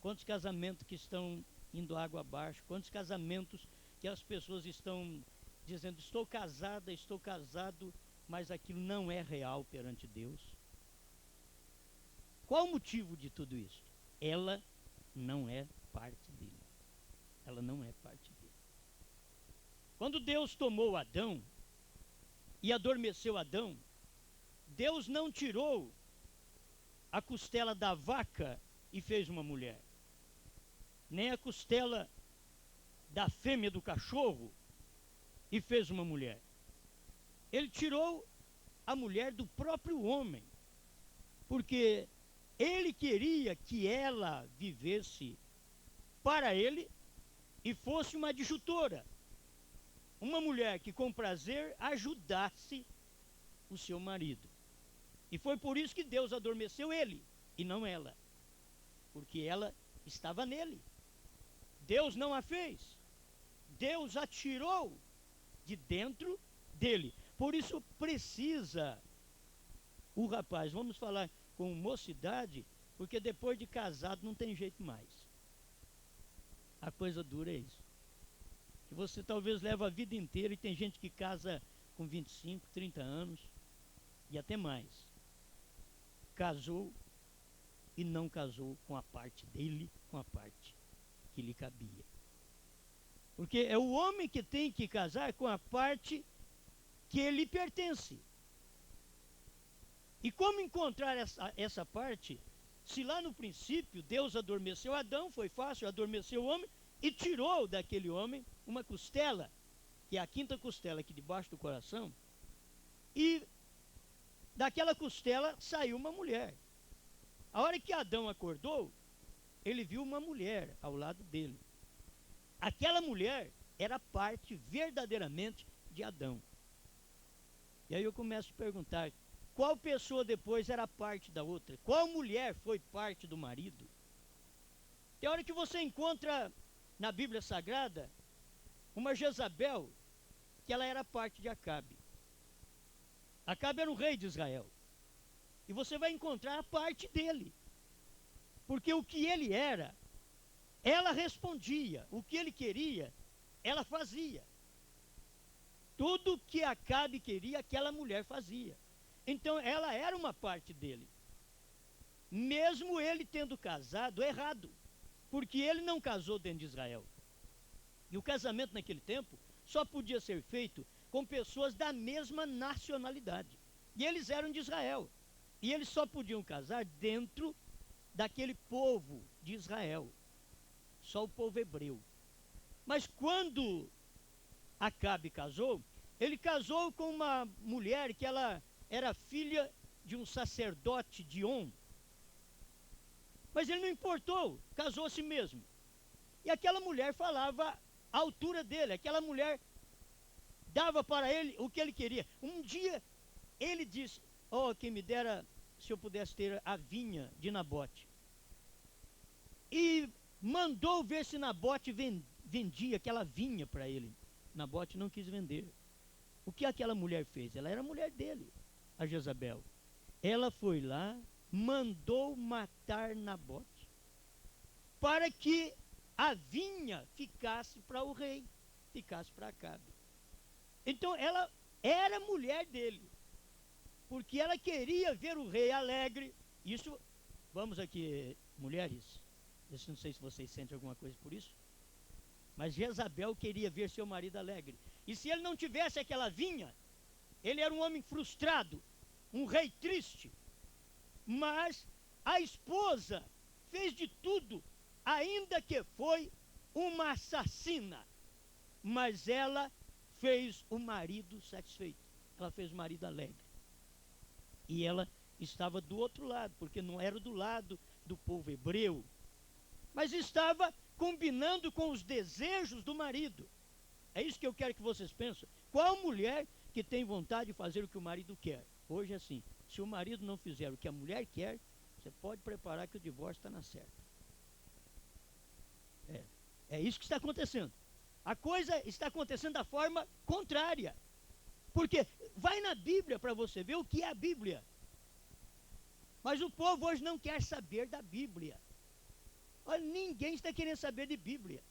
quantos casamentos que estão indo água abaixo, quantos casamentos que as pessoas estão dizendo: estou casada, estou casado, mas aquilo não é real perante Deus. Qual o motivo de tudo isso? Ela não é parte dele. Ela não é parte dele. Quando Deus tomou Adão e adormeceu Adão, Deus não tirou a costela da vaca e fez uma mulher, nem a costela da fêmea do cachorro e fez uma mulher. Ele tirou a mulher do próprio homem, porque ele queria que ela vivesse para ele e fosse uma adjutora, uma mulher que com prazer ajudasse o seu marido. E foi por isso que Deus adormeceu ele e não ela, porque ela estava nele. Deus não a fez, Deus a tirou de dentro dele. Por isso precisa o rapaz, vamos falar com mocidade, porque depois de casado não tem jeito mais. A coisa dura é isso. Que você talvez leva a vida inteira, e tem gente que casa com 25, 30 anos e até mais. Casou e não casou com a parte dele, com a parte que lhe cabia. Porque é o homem que tem que casar com a parte que ele pertence. E como encontrar essa parte, se lá no princípio Deus adormeceu Adão, foi fácil, adormeceu o homem e tirou daquele homem uma costela, que é a quinta costela aqui debaixo do coração, e daquela costela saiu uma mulher. A hora que Adão acordou, ele viu uma mulher ao lado dele. Aquela mulher era parte verdadeiramente de Adão. E aí eu começo a perguntar, qual pessoa depois era parte da outra? Qual mulher foi parte do marido? Tem hora que você encontra na Bíblia Sagrada uma Jezabel, que ela era parte de Acabe. Acabe era um rei de Israel. E você vai encontrar a parte dele. Porque o que ele era, ela respondia. O que ele queria, ela fazia. Tudo que Acabe queria, aquela mulher fazia. Então ela era uma parte dele. Mesmo ele tendo casado errado. Porque ele não casou dentro de Israel. E o casamento naquele tempo só podia ser feito com pessoas da mesma nacionalidade. E eles eram de Israel. E eles só podiam casar dentro daquele povo de Israel. Só o povo hebreu. Mas quando Acabe casou, ele casou com uma mulher que ela era filha de um sacerdote de On. Mas ele não importou, casou-se mesmo. E aquela mulher falava a altura dele, aquela mulher dava para ele o que ele queria. Um dia ele disse, quem me dera se eu pudesse ter a vinha de Nabote. E mandou ver se Nabote vendia aquela vinha para ele. Nabote não quis vender. O que aquela mulher fez? Ela era mulher dele, a Jezabel. Ela foi lá, mandou matar Nabote, para que a vinha ficasse para o rei, ficasse para Acabe. Então ela era mulher dele, porque ela queria ver o rei alegre. Isso, vamos aqui, mulheres, eu não sei se vocês sentem alguma coisa por isso, mas Jezabel queria ver seu marido alegre. E se ele não tivesse aquela vinha, ele era um homem frustrado, um rei triste. Mas a esposa fez de tudo, ainda que foi uma assassina. Mas ela fez o marido satisfeito. Ela fez o marido alegre. E ela estava do outro lado, porque não era do lado do povo hebreu, mas estava combinando com os desejos do marido. É isso que eu quero que vocês pensem. Qual mulher que tem vontade de fazer o que o marido quer? Hoje é assim, se o marido não fizer o que a mulher quer, você pode preparar que o divórcio está na certa. É isso que está acontecendo. A coisa está acontecendo da forma contrária. Porque vai na Bíblia para você ver o que é a Bíblia. Mas o povo hoje não quer saber da Bíblia. Olha, ninguém está querendo saber de Bíblia.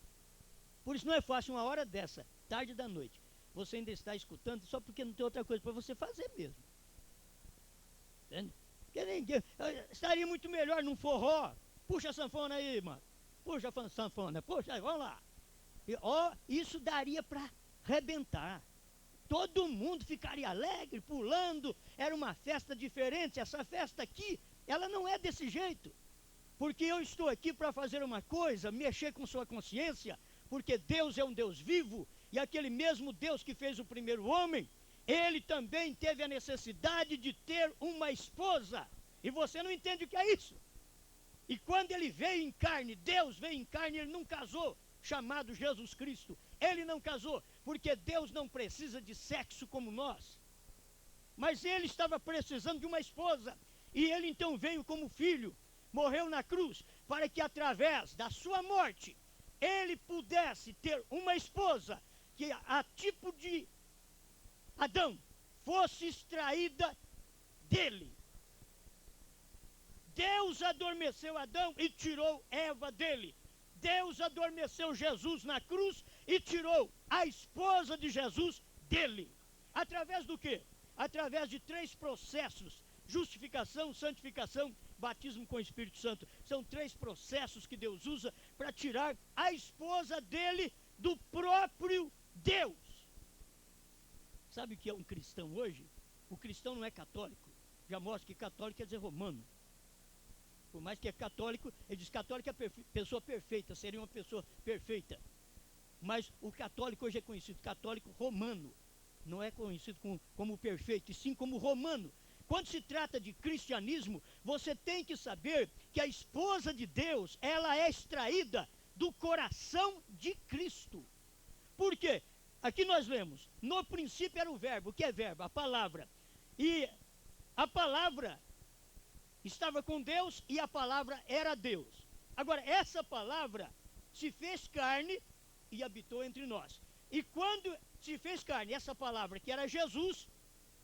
Por isso não é fácil uma hora dessa, tarde da noite, você ainda está escutando só porque não tem outra coisa para você fazer mesmo. Entende? Porque ninguém, estaria muito melhor num forró. Puxa a sanfona aí, mano. Puxa a sanfona, puxa, vamos lá. E, isso daria para arrebentar. Todo mundo ficaria alegre, pulando. Era uma festa diferente. Essa festa aqui, ela não é desse jeito. Porque eu estou aqui para fazer uma coisa, mexer com sua consciência, porque Deus é um Deus vivo, e aquele mesmo Deus que fez o primeiro homem, ele também teve a necessidade de ter uma esposa. E você não entende o que é isso. E quando ele veio em carne, Deus veio em carne, ele não casou, chamado Jesus Cristo. Ele não casou, porque Deus não precisa de sexo como nós. Mas ele estava precisando de uma esposa, e ele então veio como filho, morreu na cruz, para que através da sua morte, ele pudesse ter uma esposa, que a tipo de Adão, fosse extraída dele. Deus adormeceu Adão e tirou Eva dele. Deus adormeceu Jesus na cruz e tirou a esposa de Jesus dele. Através do quê? Através de 3 processos: justificação, santificação, batismo com o Espírito Santo. São 3 processos que Deus usa para tirar a esposa dele do próprio Deus. Sabe o que é um cristão hoje? O cristão não é católico. Já mostra que católico quer dizer romano. Por mais que é católico, ele diz que católico é pessoa perfeita, seria uma pessoa perfeita. Mas o católico hoje é conhecido católico romano. Não é conhecido como perfeito, e sim como romano. Quando se trata de cristianismo, você tem que saber que a esposa de Deus, ela é extraída do coração de Cristo. Por quê? Aqui nós lemos, no princípio era o verbo. O que é verbo? A palavra. E a palavra estava com Deus e a palavra era Deus. Agora, essa palavra se fez carne e habitou entre nós. E quando se fez carne, essa palavra que era Jesus,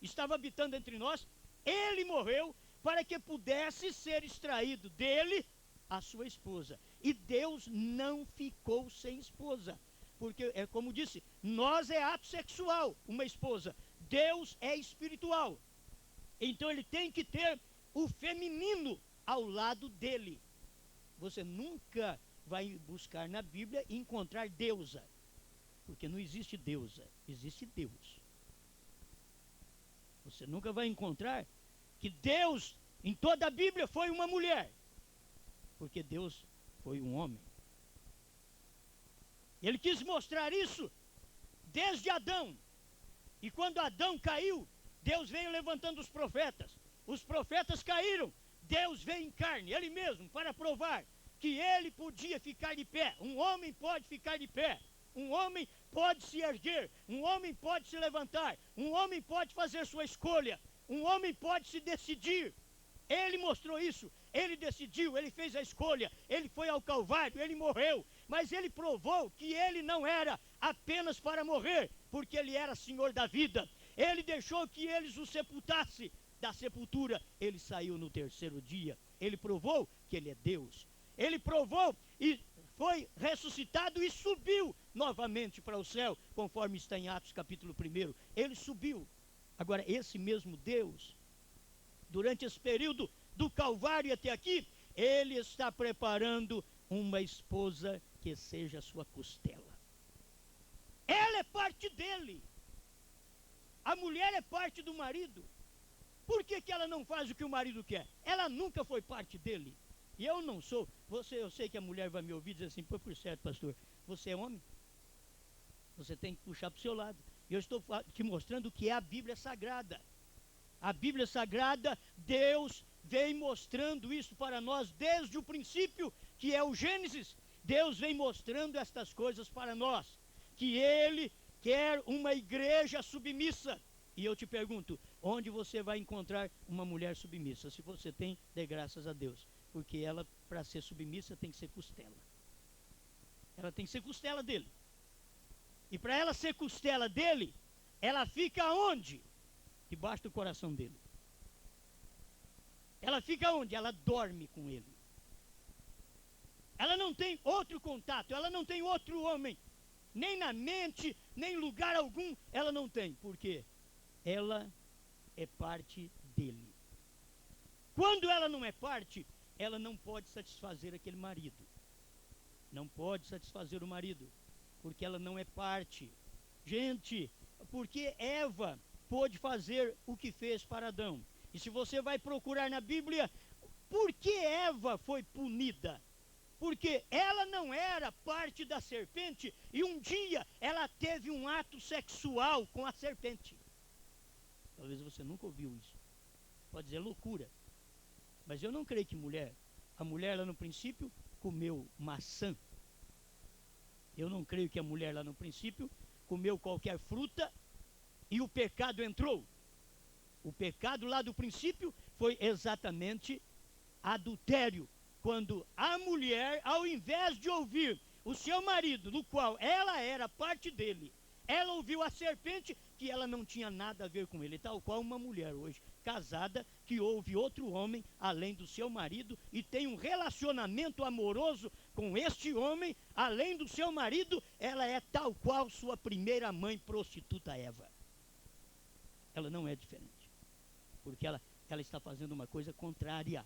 estava habitando entre nós, ele morreu para que pudesse ser extraído dele a sua esposa. E Deus não ficou sem esposa. Porque, é como disse, nós é ato sexual, uma esposa. Deus é espiritual. Então ele tem que ter o feminino ao lado dele. Você nunca vai buscar na Bíblia e encontrar deusa. Porque não existe deusa, existe Deus. Você nunca vai encontrar que Deus, em toda a Bíblia, foi uma mulher. Porque Deus foi um homem. Ele quis mostrar isso desde Adão. E quando Adão caiu, Deus veio levantando os profetas. Os profetas caíram, Deus veio em carne, ele mesmo, para provar que ele podia ficar de pé. Um homem pode ficar de pé. Um homem pode se erguer, um homem pode se levantar, um homem pode fazer sua escolha, um homem pode se decidir. Ele mostrou isso, ele decidiu, ele fez a escolha, ele foi ao Calvário, ele morreu, mas ele provou que ele não era apenas para morrer, porque ele era Senhor da vida. Ele deixou que eles o sepultassem. Da sepultura, ele saiu no 3º dia. Ele provou que ele é Deus. Ele provou e foi ressuscitado e subiu novamente para o céu, conforme está em Atos capítulo 1. Ele subiu. Agora, esse mesmo Deus, durante esse período do Calvário até aqui, ele está preparando uma esposa que seja sua costela. Ela é parte dele. A mulher é parte do marido. Por que ela não faz o que o marido quer? Ela nunca foi parte dele. E eu não sou. Eu sei que a mulher vai me ouvir e dizer assim: pô, por certo, pastor, você é homem? Você tem que puxar para o seu lado. E eu estou te mostrando o que é a Bíblia Sagrada. A Bíblia Sagrada, Deus vem mostrando isso para nós desde o princípio, que é o Gênesis. Deus vem mostrando estas coisas para nós. Que Ele quer uma igreja submissa. E eu te pergunto, onde você vai encontrar uma mulher submissa? Se você tem, dê graças a Deus. Porque ela, para ser submissa, tem que ser costela. Ela tem que ser costela dele. E para ela ser costela dele, ela fica onde? Debaixo do coração dele. Ela fica onde? Ela dorme com ele. Ela não tem outro contato, ela não tem outro homem. Nem na mente, nem em lugar algum, ela não tem. Por quê? Ela é parte dele. Quando ela não é parte, ela não pode satisfazer aquele marido. Não pode satisfazer o marido, porque ela não é parte. Gente, porque Eva pôde fazer o que fez para Adão. E se você vai procurar na Bíblia, por que Eva foi punida? Porque ela não era parte da serpente e um dia ela teve um ato sexual com a serpente. Talvez você nunca ouviu isso. Pode dizer loucura. Mas eu não creio que a mulher lá no princípio comeu maçã. Eu não creio que a mulher lá no princípio comeu qualquer fruta e o pecado entrou. O pecado lá do princípio foi exatamente adultério. Quando a mulher, ao invés de ouvir o seu marido, no qual ela era parte dele, ela ouviu a serpente que ela não tinha nada a ver com ele, tal qual uma mulher hoje, casada, que ouve outro homem além do seu marido e tem um relacionamento amoroso com este homem, além do seu marido, ela é tal qual sua primeira mãe prostituta Eva. Ela não é diferente, porque ela está fazendo uma coisa contrária.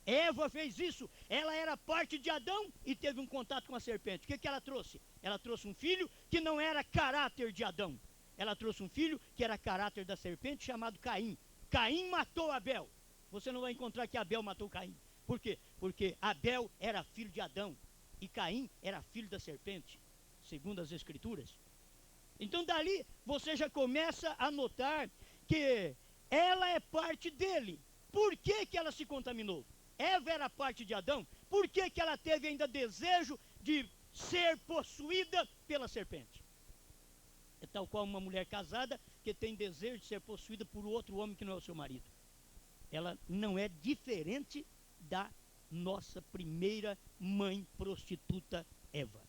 Eva fez isso, ela era parte de Adão e teve um contato com a serpente. O que ela trouxe? Ela trouxe um filho que não era caráter de Adão. Ela trouxe um filho que era caráter da serpente, chamado Caim. Caim matou Abel. Você não vai encontrar que Abel matou Caim. Por quê? Porque Abel era filho de Adão e Caim era filho da serpente, segundo as Escrituras. Então dali você já começa a notar que ela é parte dele. Por que ela se contaminou? Eva era parte de Adão. Por que ela teve ainda desejo de ser possuída pela serpente? É tal qual uma mulher casada que tem desejo de ser possuída por outro homem que não é o seu marido. Ela não é diferente da nossa primeira mãe prostituta Eva.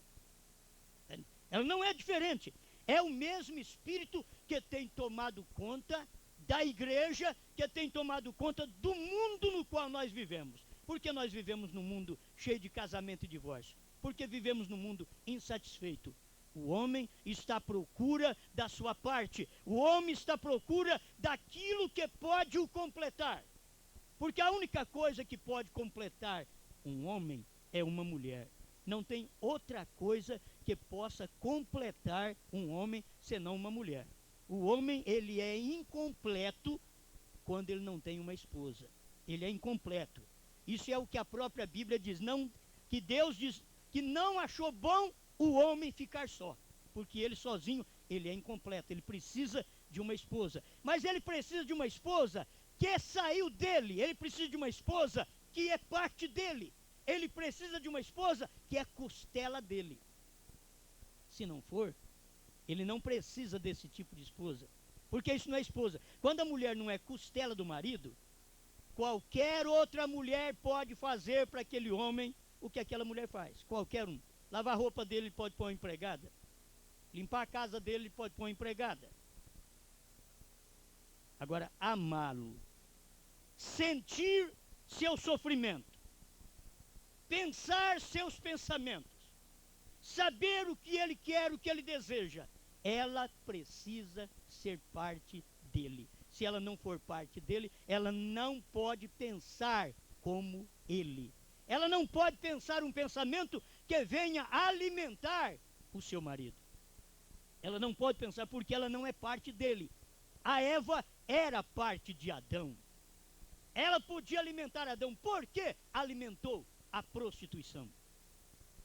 Ela não é diferente. É o mesmo espírito que tem tomado conta da igreja, que tem tomado conta do mundo no qual nós vivemos. Porque nós vivemos num mundo cheio de casamento e divórcio. Porque vivemos num mundo insatisfeito. O homem está à procura da sua parte. O homem está à procura daquilo que pode o completar. Porque a única coisa que pode completar um homem é uma mulher. Não tem outra coisa que possa completar um homem senão uma mulher. O homem, ele é incompleto quando ele não tem uma esposa. Ele é incompleto. Isso é o que a própria Bíblia diz. Que Deus diz que não achou bom o homem ficar só. Porque ele sozinho, ele é incompleto. Ele precisa de uma esposa. Mas ele precisa de uma esposa que saiu dele. Ele precisa de uma esposa que é parte dele. Ele precisa de uma esposa que é costela dele. Se não for, ele não precisa desse tipo de esposa. Porque isso não é esposa. Quando a mulher não é costela do marido, qualquer outra mulher pode fazer para aquele homem o que aquela mulher faz. Qualquer um. Lavar a roupa dele, ele pode pôr uma empregada. Limpar a casa dele, ele pode pôr uma empregada. Agora, amá-lo, sentir seu sofrimento, pensar seus pensamentos, saber o que ele quer, o que ele deseja, ela precisa ser parte dele. Se ela não for parte dele, ela não pode pensar como ele. Ela não pode pensar um pensamento que venha alimentar o seu marido. Ela não pode pensar porque ela não é parte dele. A Eva era parte de Adão. Ela podia alimentar Adão. Por que alimentou? A prostituição.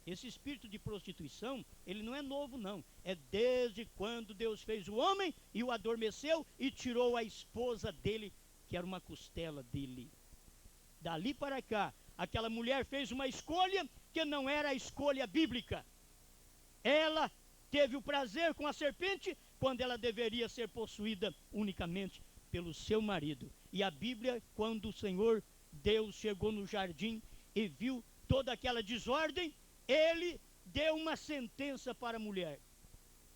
Esse espírito de prostituição, ele não é novo não. É desde quando Deus fez o homem e o adormeceu e tirou a esposa dele, que era uma costela dele. Dali para cá, aquela mulher fez uma escolha que não era a escolha bíblica. Ela teve o prazer com a serpente quando ela deveria ser possuída unicamente pelo seu marido. E a Bíblia, quando o Senhor Deus chegou no jardim e viu toda aquela desordem, ele deu uma sentença para a mulher.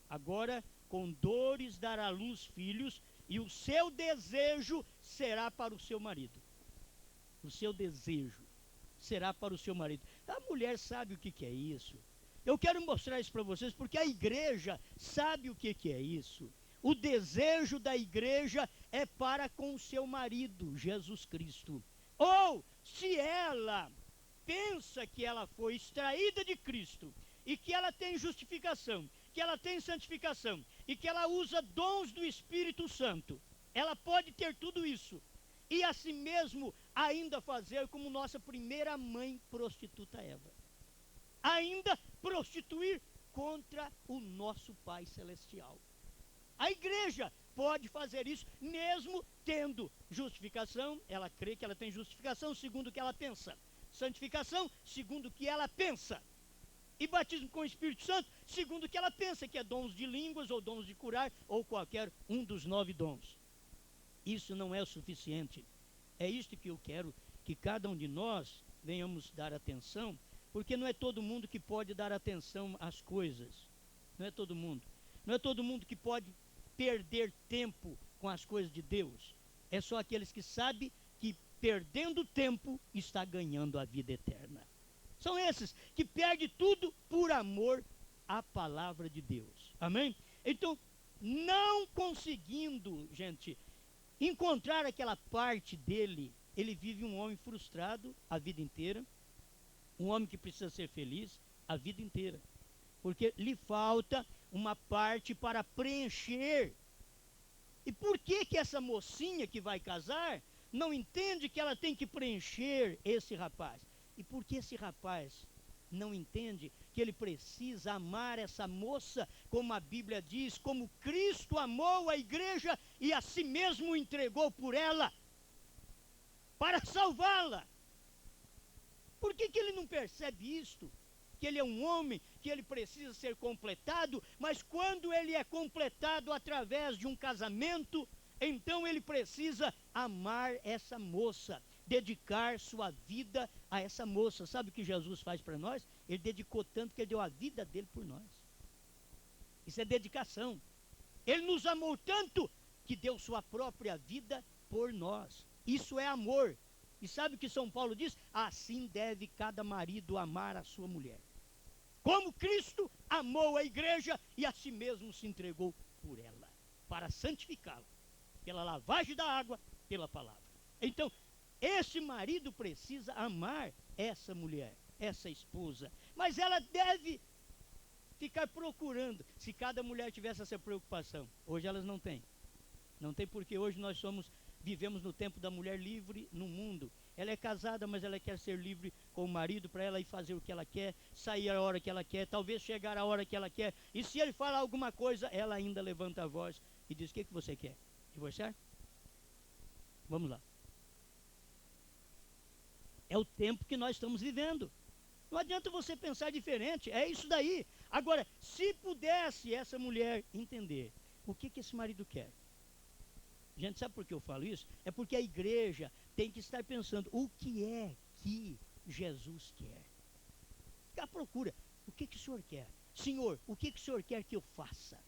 Agora, com dores dará à luz filhos, e o seu desejo será para o seu marido. O seu desejo será para o seu marido. A mulher sabe o que é isso. Eu quero mostrar isso para vocês, porque a igreja sabe o que é isso. O desejo da igreja é para com o seu marido, Jesus Cristo. Ou, se ela pensa que ela foi extraída de Cristo e que ela tem justificação, que ela tem santificação e que ela usa dons do Espírito Santo, ela pode ter tudo isso e assim mesmo ainda fazer como nossa primeira mãe prostituta Eva, ainda prostituir contra o nosso Pai Celestial. A igreja pode fazer isso mesmo tendo justificação. Ela crê que ela tem justificação segundo o que ela pensa, santificação segundo o que ela pensa, e batismo com o Espírito Santo segundo o que ela pensa, que é dons de línguas ou dons de curar ou qualquer um dos 9 dons. Isso não é o suficiente. É isto que eu quero que cada um de nós venhamos dar atenção, porque não é todo mundo que pode dar atenção às coisas. Não é todo mundo. Não é todo mundo que pode perder tempo com as coisas de Deus. É só aqueles que sabem que perdendo tempo está ganhando a vida eterna. São esses que perdem tudo por amor à palavra de Deus. Amém? Então, não conseguindo, gente, encontrar aquela parte dele, ele vive um homem frustrado a vida inteira, um homem que precisa ser feliz a vida inteira, porque lhe falta uma parte para preencher. E por que que essa mocinha que vai casar não entende que ela tem que preencher esse rapaz? E por que esse rapaz não entende que ele precisa amar essa moça, como a Bíblia diz, como Cristo amou a igreja e a si mesmo entregou por ela, para salvá-la? Por que que ele não percebe isto? Que ele é um homem, que ele precisa ser completado, mas quando ele é completado através de um casamento, então ele precisa amar essa moça, dedicar sua vida a essa moça. Sabe o que Jesus faz para nós? Ele dedicou tanto que ele deu a vida dele por nós. Isso é dedicação. Ele nos amou tanto que deu sua própria vida por nós. Isso é amor. E sabe o que São Paulo diz? Assim deve cada marido amar a sua mulher, como Cristo amou a igreja e a si mesmo se entregou por ela, para santificá-la, pela lavagem da água, pela palavra. Então, esse marido precisa amar essa mulher, essa esposa, mas ela deve ficar procurando. Se cada mulher tivesse essa preocupação, hoje elas não têm. Não tem, porque hoje nós vivemos no tempo da mulher livre no mundo. Ela é casada, mas ela quer ser livre com o marido, para ela ir fazer o que ela quer, sair a hora que ela quer, talvez chegar a hora que ela quer. E se ele falar alguma coisa, ela ainda levanta a voz e diz: o que você quer? Divorciar? Vamos lá. É o tempo que nós estamos vivendo. Não adianta você pensar diferente, é isso daí. Agora, se pudesse essa mulher entender o que esse marido quer. Gente, sabe por que eu falo isso? É porque a igreja tem que estar pensando: o que é que Jesus quer? Ficar à procura. O que o Senhor quer? Senhor, o que o Senhor quer que eu faça?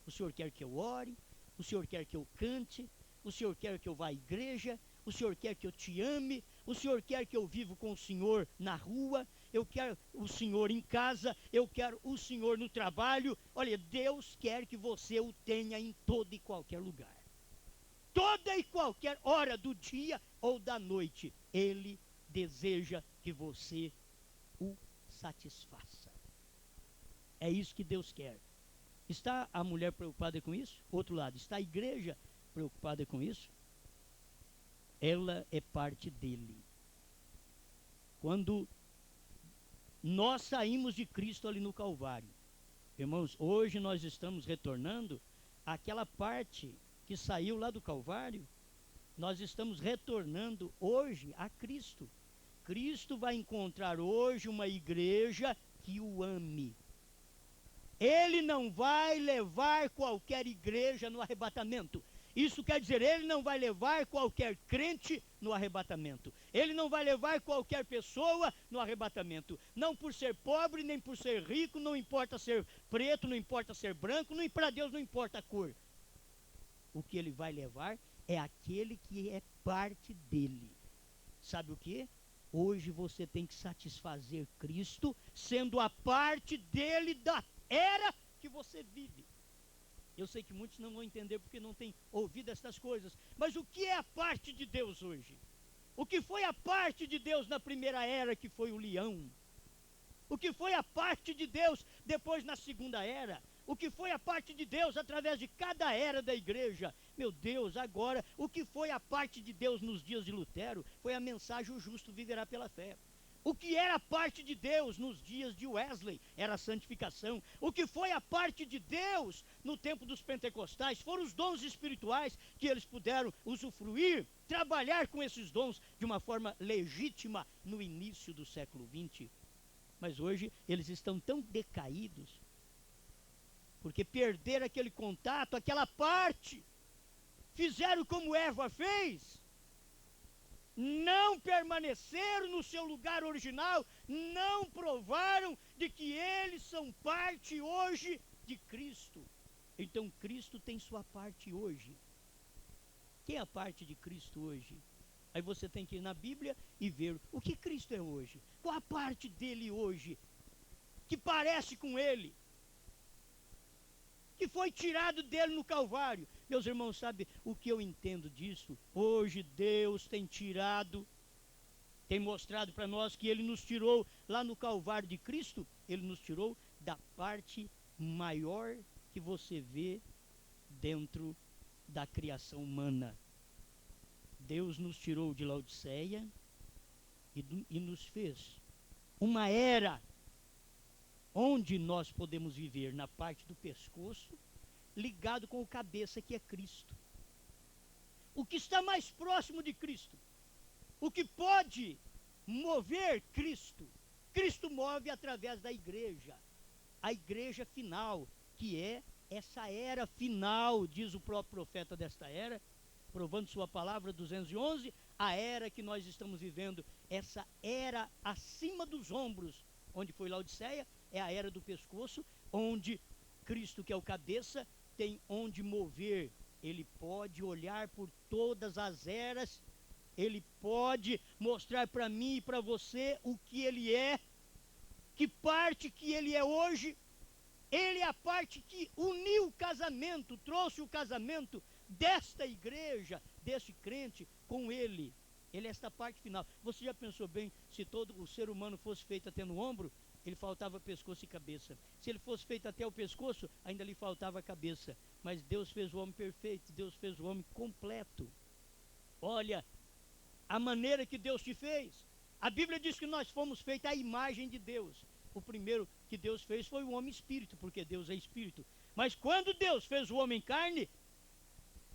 O Senhor quer que eu ore? O Senhor quer que eu cante? O Senhor quer que eu vá à igreja? O Senhor quer que eu te ame? O Senhor quer que eu viva com o Senhor na rua? Eu quero o Senhor em casa? Eu quero o Senhor no trabalho? Olha, Deus quer que você o tenha em todo e qualquer lugar. Toda e qualquer hora do dia ou da noite, Ele deseja que você o satisfaça. É isso que Deus quer. Está a mulher preocupada com isso? Outro lado, está a igreja preocupada com isso? Ela é parte dele. Quando nós saímos de Cristo ali no Calvário, irmãos, hoje nós estamos retornando àquela parte que saiu lá do Calvário. Nós estamos retornando hoje a Cristo. Cristo vai encontrar hoje uma igreja que o ame. Ele não vai levar qualquer igreja no arrebatamento. Isso quer dizer, ele não vai levar qualquer crente no arrebatamento. Ele não vai levar qualquer pessoa no arrebatamento. Não por ser pobre, nem por ser rico, não importa ser preto, não importa ser branco, para Deus não importa a cor. O que ele vai levar é aquele que é parte dele. Sabe o que? Hoje você tem que satisfazer Cristo, sendo a parte dele da era que você vive. Eu sei que muitos não vão entender porque não têm ouvido estas coisas. Mas o que é a parte de Deus hoje? O que foi a parte de Deus na primeira era, que foi o leão? O que foi a parte de Deus depois na segunda era? O que foi a parte de Deus através de cada era da igreja? Meu Deus, agora, o que foi a parte de Deus nos dias de Lutero? Foi a mensagem: o justo viverá pela fé. O que era a parte de Deus nos dias de Wesley? Era a santificação. O que foi a parte de Deus no tempo dos pentecostais? Foram os dons espirituais que eles puderam usufruir, trabalhar com esses dons de uma forma legítima no início do século XX. Mas hoje eles estão tão decaídos, porque perderam aquele contato, aquela parte. Fizeram como Eva fez. Não permaneceram no seu lugar original. Não provaram de que eles são parte hoje de Cristo. Então Cristo tem sua parte hoje. Quem é a parte de Cristo hoje? Aí você tem que ir na Bíblia e ver o que Cristo é hoje. Qual a parte dele hoje que parece com ele, que foi tirado dele no Calvário? Meus irmãos, sabe o que eu entendo disso? Hoje Deus tem tirado, tem mostrado para nós que ele nos tirou lá no Calvário de Cristo, ele nos tirou da parte maior que você vê dentro da criação humana. Deus nos tirou de Laodiceia e nos fez uma era onde nós podemos viver na parte do pescoço, ligado com o cabeça, que é Cristo. O que está mais próximo de Cristo, o que pode mover Cristo, Cristo move através da igreja, a igreja final, que é essa era final, diz o próprio profeta desta era, provando sua palavra, 211, a era que nós estamos vivendo, essa era acima dos ombros, onde foi Laodiceia, é a era do pescoço, onde Cristo, que é o cabeça, tem onde mover. Ele pode olhar por todas as eras, ele pode mostrar para mim e para você o que ele é, que parte que ele é hoje. Ele é a parte que uniu o casamento, trouxe o casamento desta igreja, deste crente, com ele. Ele é esta parte final. Você já pensou bem, se todo o ser humano fosse feito até no ombro, ele faltava pescoço e cabeça. Se ele fosse feito até o pescoço, ainda lhe faltava a cabeça. Mas Deus fez o homem perfeito, Deus fez o homem completo. Olha, a maneira que Deus te fez. A Bíblia diz que nós fomos feitos à imagem de Deus. O primeiro que Deus fez foi o homem espírito, porque Deus é espírito. Mas quando Deus fez o homem carne,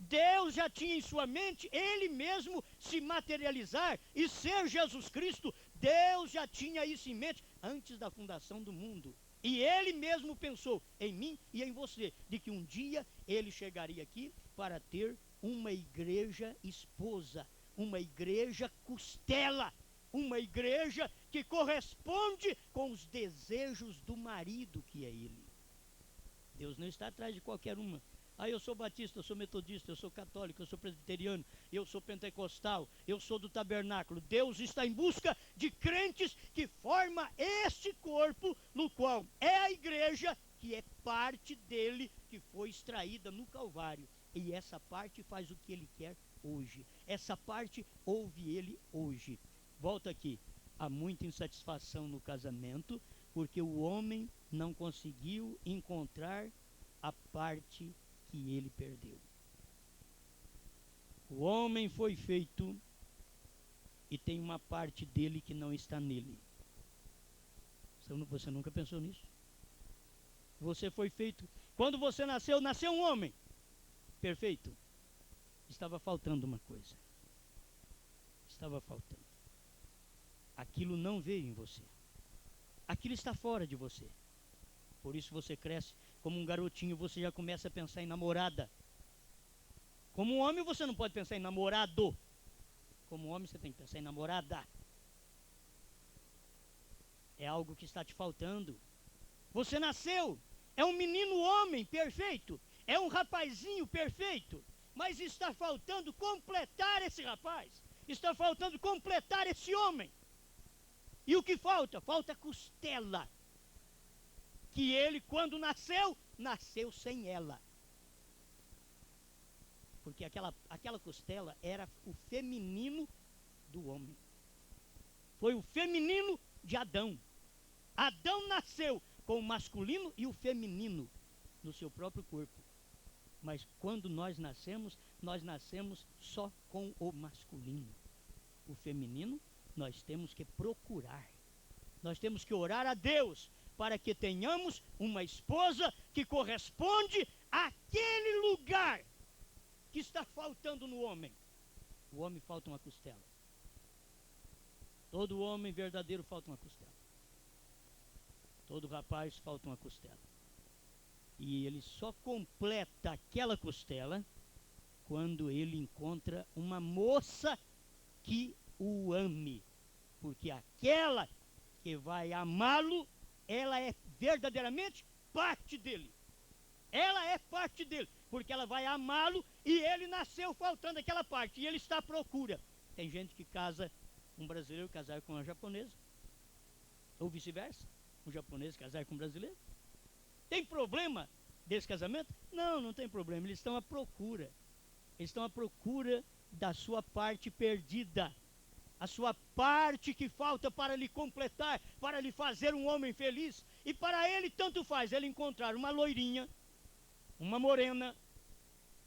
Deus já tinha em sua mente ele mesmo se materializar e ser Jesus Cristo. Deus já tinha isso em mente antes da fundação do mundo. E ele mesmo pensou em mim e em você, de que um dia ele chegaria aqui para ter uma igreja esposa, uma igreja costela, uma igreja que corresponde com os desejos do marido, que é ele. Deus não está atrás de qualquer uma. Ah, eu sou batista, eu sou metodista, eu sou católico, eu sou presbiteriano, eu sou pentecostal, eu sou do tabernáculo. Deus está em busca de crentes que forma este corpo, no qual é a igreja, que é parte dele, que foi extraída no Calvário. E essa parte faz o que ele quer hoje. Essa parte ouve ele hoje. Volta aqui. Há muita insatisfação no casamento, porque o homem não conseguiu encontrar a parte que ele perdeu. O homem foi feito e tem uma parte dele que não está nele. Você nunca pensou nisso? Você foi feito, quando você nasceu, nasceu um homem perfeito. Estava faltando uma coisa. Estava faltando. Aquilo não veio em você. Aquilo está fora de você. Por isso você cresce como um garotinho, você já começa a pensar em namorada. Como um homem você não pode pensar em namorado. Como um homem você tem que pensar em namorada. É algo que está te faltando. Você nasceu, é um menino homem perfeito, é um rapazinho perfeito, mas está faltando completar esse rapaz. Está faltando completar esse homem. E o que falta? Falta costela. Que ele, quando nasceu, nasceu sem ela. Porque aquela costela era o feminino do homem. Foi o feminino de Adão. Adão nasceu com o masculino e o feminino no seu próprio corpo. Mas quando nós nascemos só com o masculino. O feminino nós temos que procurar. Nós temos que orar a Deus para que tenhamos uma esposa que corresponde àquele lugar que está faltando no homem. O homem falta uma costela. Todo homem verdadeiro falta uma costela. Todo rapaz falta uma costela. E ele só completa aquela costela quando ele encontra uma moça que o ame. Porque aquela que vai amá-lo, ela é verdadeiramente parte dele. Ela é parte dele, porque ela vai amá-lo e ele nasceu faltando aquela parte, e ele está à procura. Tem gente que casa, um brasileiro casar com uma japonesa, ou vice-versa, um japonês casar com um brasileiro. Tem problema desse casamento? Não, não tem problema, eles estão à procura. Eles estão à procura da sua parte perdida, a sua parte que falta para lhe completar, para lhe fazer um homem feliz. E para ele tanto faz ele encontrar uma loirinha, uma morena,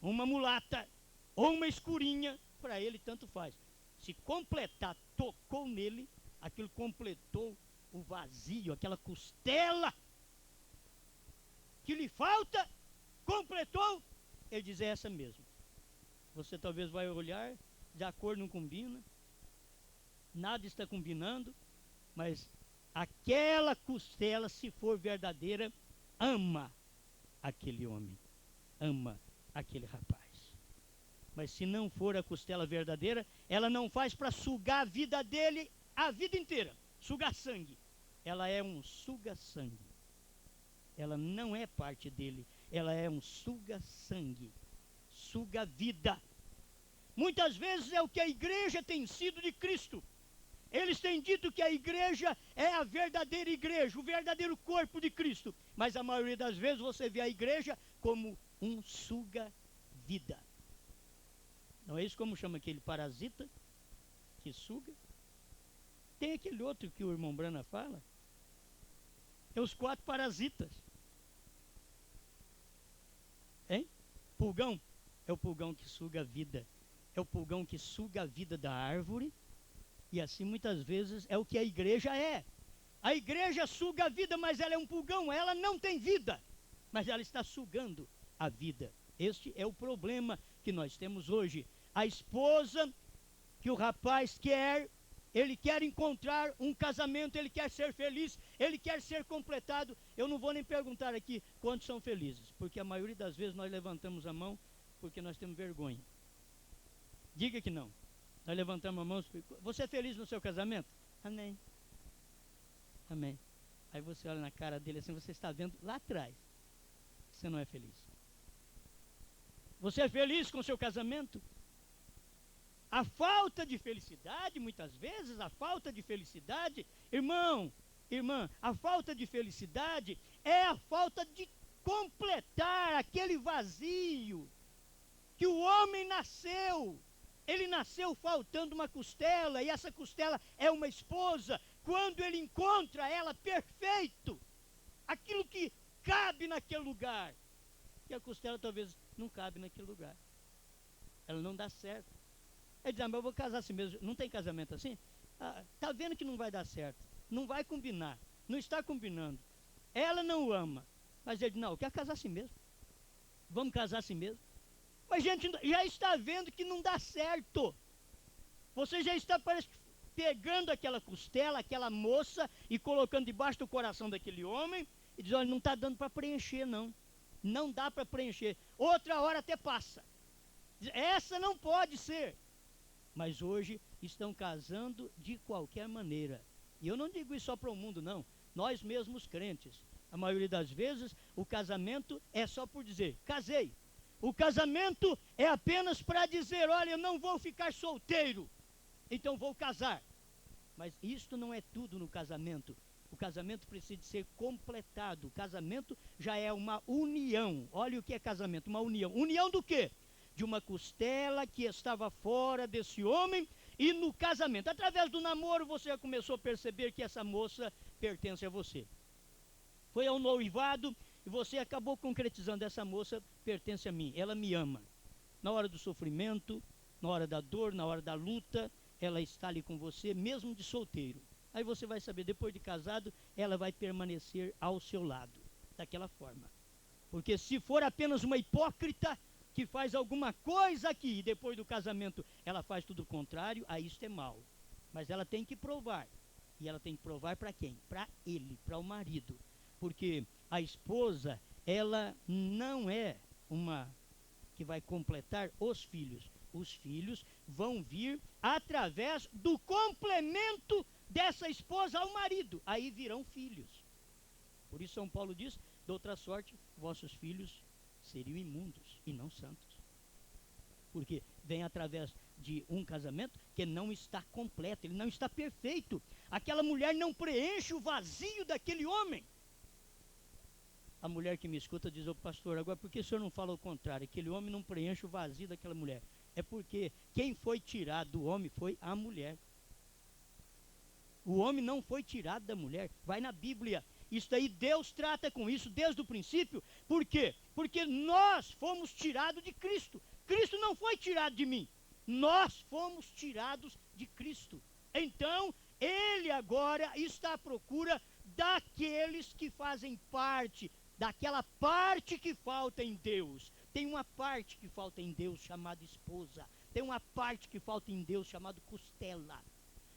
uma mulata ou uma escurinha, para ele tanto faz. Se completar, tocou nele, aquilo completou o vazio, aquela costela que lhe falta, completou, ele diz: é essa mesmo. Você talvez vai olhar, a cor não combina, nada está combinando, mas aquela costela, se for verdadeira, ama aquele homem, ama aquele rapaz. Mas se não for a costela verdadeira, ela não faz para sugar a vida dele a vida inteira, sugar sangue. Ela é um suga-sangue. Ela não é parte dele, ela é um suga-sangue, suga-vida. Muitas vezes é o que a igreja tem sido de Cristo. Eles têm dito que a igreja é a verdadeira igreja, o verdadeiro corpo de Cristo. Mas a maioria das vezes você vê a igreja como um suga-vida. Não é isso como chama aquele parasita que suga? Tem aquele outro que o irmão Brana fala. É os 4 parasitas. Hein? Pulgão? É o pulgão que suga a vida. É o pulgão que suga a vida da árvore. E assim muitas vezes é o que a igreja é. A igreja suga a vida, mas ela é um pulgão. Ela não tem vida, mas ela está sugando a vida. Este é o problema que nós temos hoje. A esposa que o rapaz quer, ele quer encontrar um casamento, ele quer ser feliz, ele quer ser completado. Eu não vou nem perguntar aqui quantos são felizes, porque a maioria das vezes nós levantamos a mão porque nós temos vergonha. Diga que não. Nós levantamos a mão. Você é feliz no seu casamento? Amém. Amém. Aí você olha na cara dele assim, você está vendo lá atrás que você não é feliz. Você é feliz com o seu casamento? A falta de felicidade, muitas vezes, a falta de felicidade, irmão, irmã, a falta de felicidade é a falta de completar aquele vazio que o homem nasceu. Ele nasceu faltando uma costela, e essa costela é uma esposa. Quando ele encontra ela perfeito, aquilo que cabe naquele lugar, e a costela talvez não cabe naquele lugar, ela não dá certo. Ele diz: mas eu vou casar assim mesmo. Não tem casamento assim? Tá vendo que não vai dar certo, não vai combinar, não está combinando, ela não o ama. Mas ele diz: não, eu quero casar assim mesmo, vamos casar assim mesmo. Mas a gente já está vendo que não dá certo. Você já está, parece, pegando aquela costela, aquela moça, e colocando debaixo do coração daquele homem, e diz: olha, não está dando para preencher, não. Não dá para preencher. Outra hora até passa. Essa não pode ser. Mas hoje estão casando de qualquer maneira. E eu não digo isso só para o mundo, não. Nós mesmos crentes, a maioria das vezes, o casamento é só por dizer: casei. O casamento é apenas para dizer: olha, eu não vou ficar solteiro, então vou casar. Mas isto não é tudo no casamento. O casamento precisa ser completado. O casamento já é uma união. Olha o que é casamento, uma união. União do quê? De uma costela que estava fora desse homem, e no casamento, através do namoro, você já começou a perceber que essa moça pertence a você. Foi ao noivado e você acabou concretizando: essa moça pertence a mim, ela me ama. Na hora do sofrimento, na hora da dor, na hora da luta, ela está ali com você, mesmo de solteiro. Aí você vai saber, depois de casado, ela vai permanecer ao seu lado, daquela forma. Porque se for apenas uma hipócrita que faz alguma coisa aqui e depois do casamento ela faz tudo o contrário, aí isso é mal. Mas ela tem que provar. E ela tem que provar para quem? Para ele, para o marido. Porque a esposa, ela não é uma que vai completar os filhos. Os filhos vão vir através do complemento dessa esposa ao marido. Aí virão filhos. Por isso São Paulo diz: de outra sorte, vossos filhos seriam imundos e não santos. Porque vem através de um casamento que não está completo, ele não está perfeito. Aquela mulher não preenche o vazio daquele homem. A mulher que me escuta diz: ô pastor, agora por que o senhor não fala o contrário? Aquele homem não preenche o vazio daquela mulher. É porque quem foi tirado do homem foi a mulher. O homem não foi tirado da mulher. Vai na Bíblia. Isso aí, Deus trata com isso desde o princípio. Por quê? Porque nós fomos tirados de Cristo. Cristo não foi tirado de mim. Nós fomos tirados de Cristo. Então, Ele agora está à procura daqueles que fazem parte, daquela parte que falta em Deus. Tem uma parte que falta em Deus chamada esposa. Tem uma parte que falta em Deus chamada costela.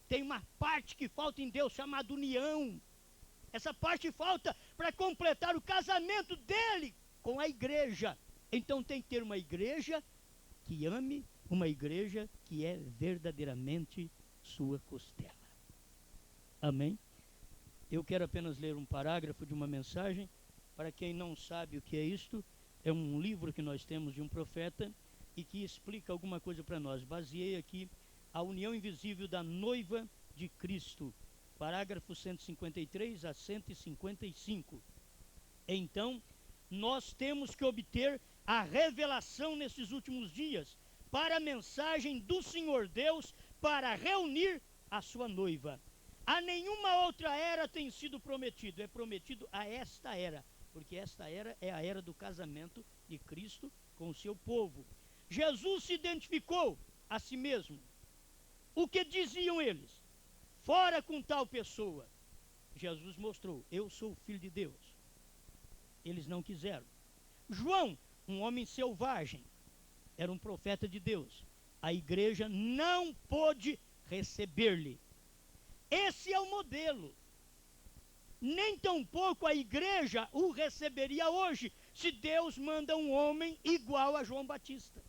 Tem uma parte que falta em Deus chamada união. Essa parte falta para completar o casamento dele com a igreja. Então tem que ter uma igreja que ame, uma igreja que é verdadeiramente sua costela. Amém? Eu quero apenas ler um parágrafo de uma mensagem. Para quem não sabe o que é isto, é um livro que nós temos de um profeta e que explica alguma coisa para nós. Baseei aqui a união invisível da noiva de Cristo, parágrafo 153 a 155. Então, nós temos que obter a revelação nesses últimos dias para a mensagem do Senhor Deus para reunir a sua noiva. A nenhuma outra era tem sido prometido, é prometido a esta era, porque esta era é a era do casamento de Cristo com o seu povo. Jesus se identificou a si mesmo. O que diziam eles? Fora com tal pessoa. Jesus mostrou: eu sou o Filho de Deus. Eles não quiseram. João, um homem selvagem, era um profeta de Deus. A igreja não pôde receber-lhe. Esse é o modelo. Nem tampouco a igreja o receberia hoje, se Deus manda um homem igual a João Batista.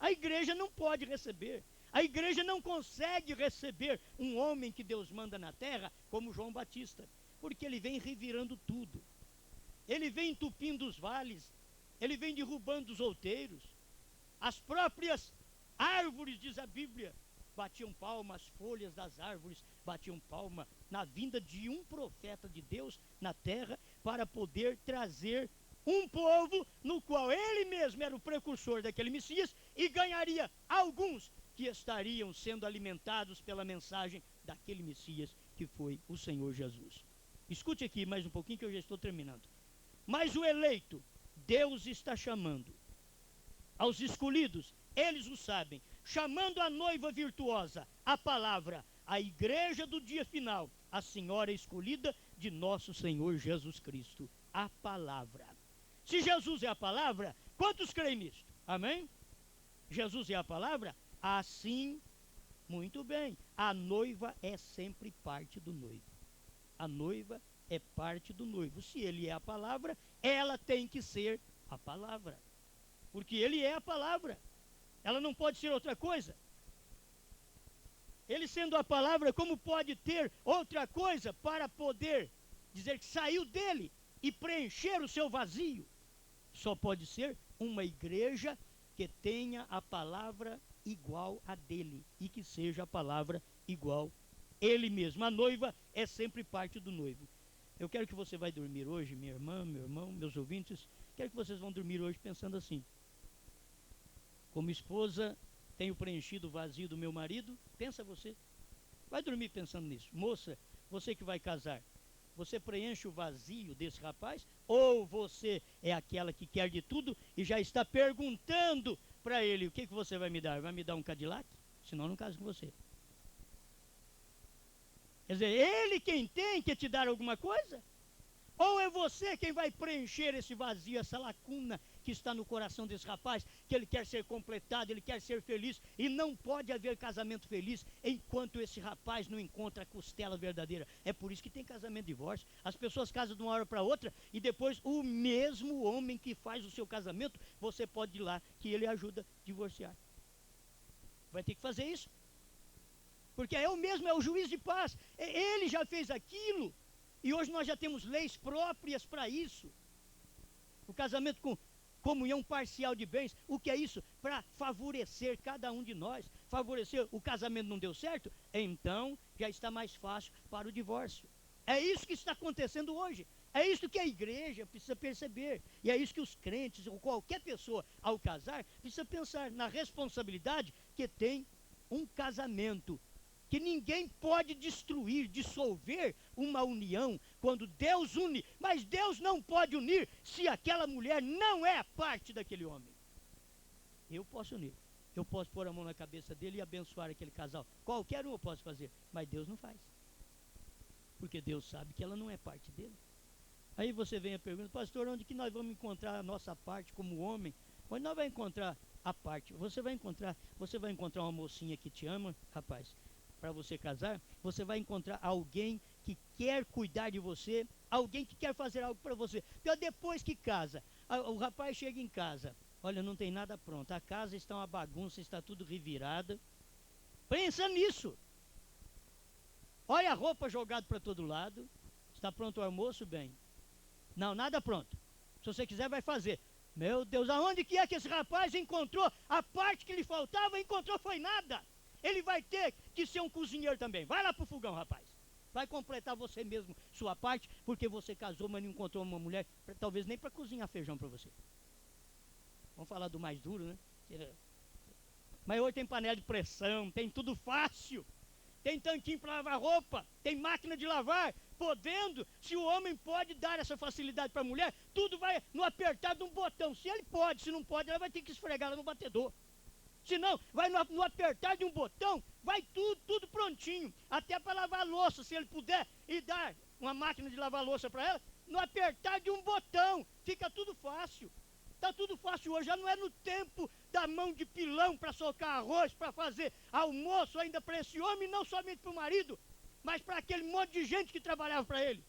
A igreja não pode receber. A igreja não consegue receber um homem que Deus manda na terra como João Batista, porque ele vem revirando tudo. Ele vem entupindo os vales, ele vem derrubando os outeiros. As próprias árvores, diz a Bíblia, batiam palma, as folhas das árvores batiam palma na vinda de um profeta de Deus na terra para poder trazer um povo no qual ele mesmo era o precursor daquele Messias e ganharia alguns que estariam sendo alimentados pela mensagem daquele Messias que foi o Senhor Jesus. Escute aqui mais um pouquinho que eu já estou terminando. Mas o eleito, Deus está chamando. Aos escolhidos, eles o sabem, chamando a noiva virtuosa, a palavra, a igreja do dia final, a senhora escolhida de nosso Senhor Jesus Cristo, a palavra. Se Jesus é a palavra, quantos creem nisso? Amém? Jesus é a palavra? Assim, muito bem, a noiva é sempre parte do noivo. A noiva é parte do noivo. Se ele é a palavra, ela tem que ser a palavra. Porque ele é a palavra. Ela não pode ser outra coisa. Ele sendo a palavra, como pode ter outra coisa para poder dizer que saiu dele e preencher o seu vazio? Só pode ser uma igreja que tenha a palavra igual a dele e que seja a palavra igual ele mesmo. A noiva é sempre parte do noivo. Eu quero que você vai dormir hoje, minha irmã, meu irmão, meus ouvintes, quero que vocês vão dormir hoje pensando assim: como esposa, tenho preenchido o vazio do meu marido? Pensa você. Vai dormir pensando nisso. Moça, você que vai casar, você preenche o vazio desse rapaz? Ou você é aquela que quer de tudo e já está perguntando para ele: o que você vai me dar? Vai me dar um Cadillac? Senão eu não caso com você. Quer dizer, ele quem tem que te dar alguma coisa? Ou é você quem vai preencher esse vazio, essa lacuna que está no coração desse rapaz, que ele quer ser completado, ele quer ser feliz, e não pode haver casamento feliz enquanto esse rapaz não encontra a costela verdadeira. É por isso que tem casamento e divórcio. As pessoas casam de uma hora para outra e depois o mesmo homem que faz o seu casamento, você pode ir lá que ele ajuda a divorciar. Vai ter que fazer isso. Porque é o mesmo, é o juiz de paz. Ele já fez aquilo. E hoje nós já temos leis próprias para isso. O casamento com comunhão parcial de bens. O que é isso? Para favorecer cada um de nós. Favorecer, o casamento não deu certo? Então já está mais fácil para o divórcio. É isso que está acontecendo hoje. É isso que a igreja precisa perceber. E é isso que os crentes, ou qualquer pessoa, ao casar, precisa pensar na responsabilidade que tem um casamento. Que ninguém pode destruir, dissolver uma união quando Deus une. Mas Deus não pode unir se aquela mulher não é parte daquele homem. Eu posso unir. Eu posso pôr a mão na cabeça dele e abençoar aquele casal. Qualquer um eu posso fazer. Mas Deus não faz. Porque Deus sabe que ela não é parte dele. Aí você vem a pergunta, pastor, onde que nós vamos encontrar a nossa parte como homem? Onde nós vamos encontrar a parte? Você vai encontrar uma mocinha que te ama, rapaz, para você casar. Você vai encontrar alguém que quer cuidar de você, alguém que quer fazer algo para você. Então, depois que casa, o rapaz chega em casa, olha, não tem nada pronto, a casa está uma bagunça, está tudo revirada. Pensa nisso. Olha a roupa jogada para todo lado. Está pronto o almoço? Bem. Não, nada pronto. Se você quiser, vai fazer. Meu Deus, aonde que é que esse rapaz encontrou a parte que lhe faltava? Encontrou foi nada. Ele vai ter que ser um cozinheiro também. Vai lá pro fogão, rapaz. Vai completar você mesmo sua parte, porque você casou, mas não encontrou uma mulher, talvez nem para cozinhar feijão para você. Vamos falar do mais duro, né? Mas hoje tem panela de pressão, tem tudo fácil. Tem tanquinho para lavar roupa, tem máquina de lavar, podendo, se o homem pode dar essa facilidade para a mulher, tudo vai no apertar de um botão. Se ele pode, se não pode, ela vai ter que esfregar ela no batedor. Se não, vai no apertar de um botão, vai tudo prontinho, até para lavar a louça, se ele puder, e dar uma máquina de lavar a louça para ela, no apertar de um botão, fica tudo fácil. Está tudo fácil hoje, já não é no tempo da mão de pilão para socar arroz, para fazer almoço ainda para esse homem, não somente para o marido, mas para aquele monte de gente que trabalhava para ele.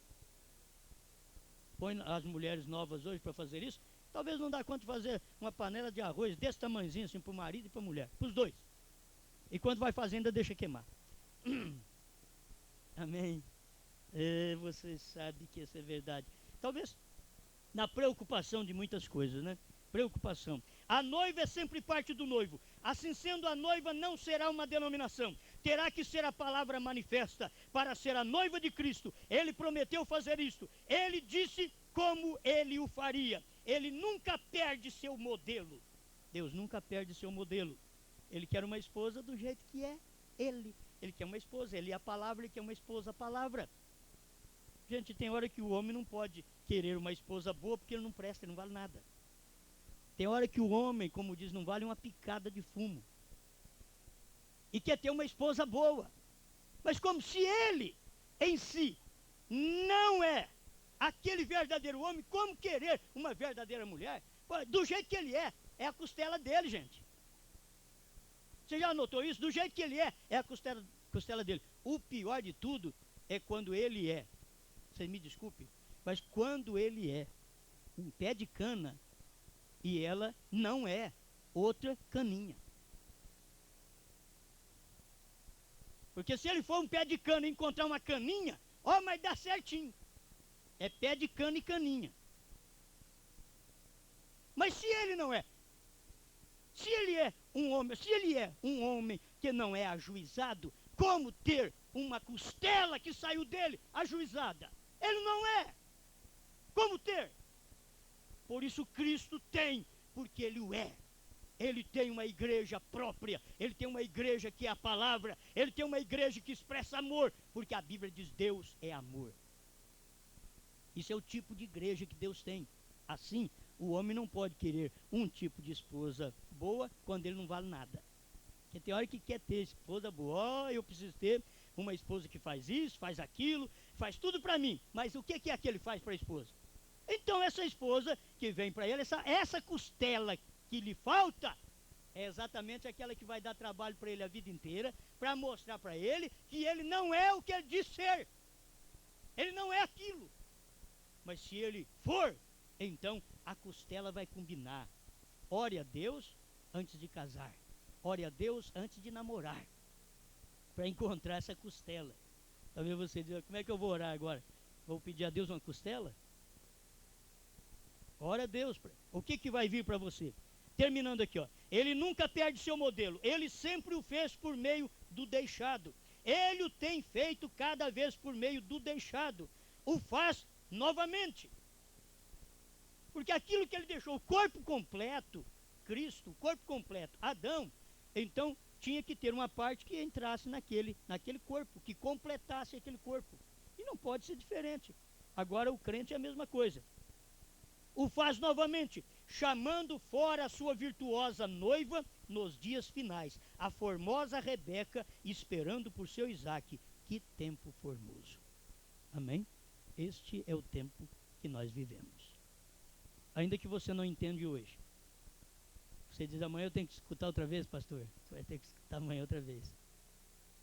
Põe as mulheres novas hoje para fazer isso, talvez não dá conta de fazer uma panela de arroz desse tamanhozinho assim para o marido e para a mulher, para os dois. E quando vai fazer ainda deixa queimar. Amém. Você sabe que isso é verdade. Talvez na preocupação de muitas coisas, né? Preocupação. A noiva é sempre parte do noivo. Assim sendo, a noiva não será uma denominação. Terá que ser a palavra manifesta para ser a noiva de Cristo. Ele prometeu fazer isto. Ele disse como ele o faria. Ele nunca perde seu modelo. Deus nunca perde seu modelo. Ele quer uma esposa do jeito que é ele. Ele quer uma esposa. Ele é a palavra, ele quer uma esposa a palavra. Gente, tem hora que o homem não pode querer uma esposa boa porque ele não presta, ele não vale nada. Tem hora que o homem, como diz, não vale uma picada de fumo. E quer ter uma esposa boa. Mas como se ele, em si, não é aquele verdadeiro homem, como querer uma verdadeira mulher? Do jeito que ele é a costela dele, gente. Você já notou isso? Do jeito que ele é a costela dele. O pior de tudo é quando ele é. Você me desculpe, mas quando ele é um pé de cana e ela não é outra caninha. Porque se ele for um pé de cana e encontrar uma caninha, mas dá certinho. É pé de cana e caninha. Mas se ele não é, se ele é um homem que não é ajuizado, como ter uma costela que saiu dele ajuizada? Ele não é. Como ter? Por isso Cristo tem, porque Ele o é. Ele tem uma igreja própria, Ele tem uma igreja que é a palavra, Ele tem uma igreja que expressa amor, porque a Bíblia diz Deus é amor. Isso é o tipo de igreja que Deus tem. Assim, o homem não pode querer um tipo de esposa boa quando ele não vale nada. Porque tem hora que quer ter esposa boa, eu preciso ter uma esposa que faz isso, faz aquilo, faz tudo para mim. Mas o que é que ele faz para a esposa? Então essa esposa que vem para ele, essa costela que lhe falta, é exatamente aquela que vai dar trabalho para ele a vida inteira, para mostrar para ele que ele não é o que ele diz ser. Ele não é aquilo. Mas se ele for, então a costela vai combinar. Ore a Deus antes de casar. Ore a Deus antes de namorar. Para encontrar essa costela. Talvez você diga, como é que eu vou orar agora? Vou pedir a Deus uma costela? Ora a Deus, o que vai vir para você? Terminando aqui, ó. Ele nunca perde seu modelo. Ele sempre o fez por meio do deixado. Ele o tem feito cada vez por meio do deixado. O faz novamente. Porque aquilo que ele deixou, o corpo completo, Cristo, o corpo completo, Adão, então tinha que ter uma parte que entrasse naquele corpo, que completasse aquele corpo. E não pode ser diferente. Agora o crente é a mesma coisa. O faz novamente, chamando fora a sua virtuosa noiva nos dias finais, a formosa Rebeca, esperando por seu Isaque. Que tempo formoso. Amém? Este é o tempo que nós vivemos. Ainda que você não entende hoje. Você diz, amanhã eu tenho que escutar outra vez, pastor? Você vai ter que escutar amanhã outra vez.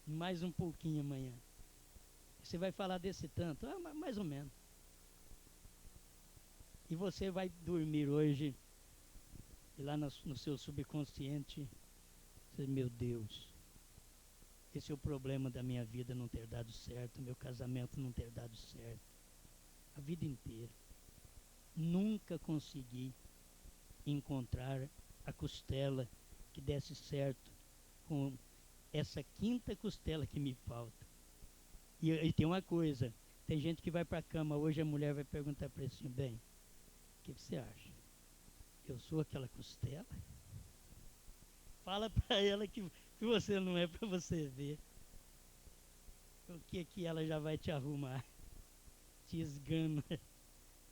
Mais um pouquinho amanhã. Você vai falar desse tanto? Mais ou menos. E você vai dormir hoje, e lá no seu subconsciente, você diz, meu Deus, esse é o problema da minha vida não ter dado certo, meu casamento não ter dado certo. A vida inteira. Nunca consegui encontrar a costela que desse certo com essa quinta costela que me falta. E tem uma coisa, tem gente que vai para a cama, hoje a mulher vai perguntar para ele assim, bem, o que você acha? Eu sou aquela costela? Fala para ela que você não é, para você ver. O que ela já vai te arrumar? Te esgana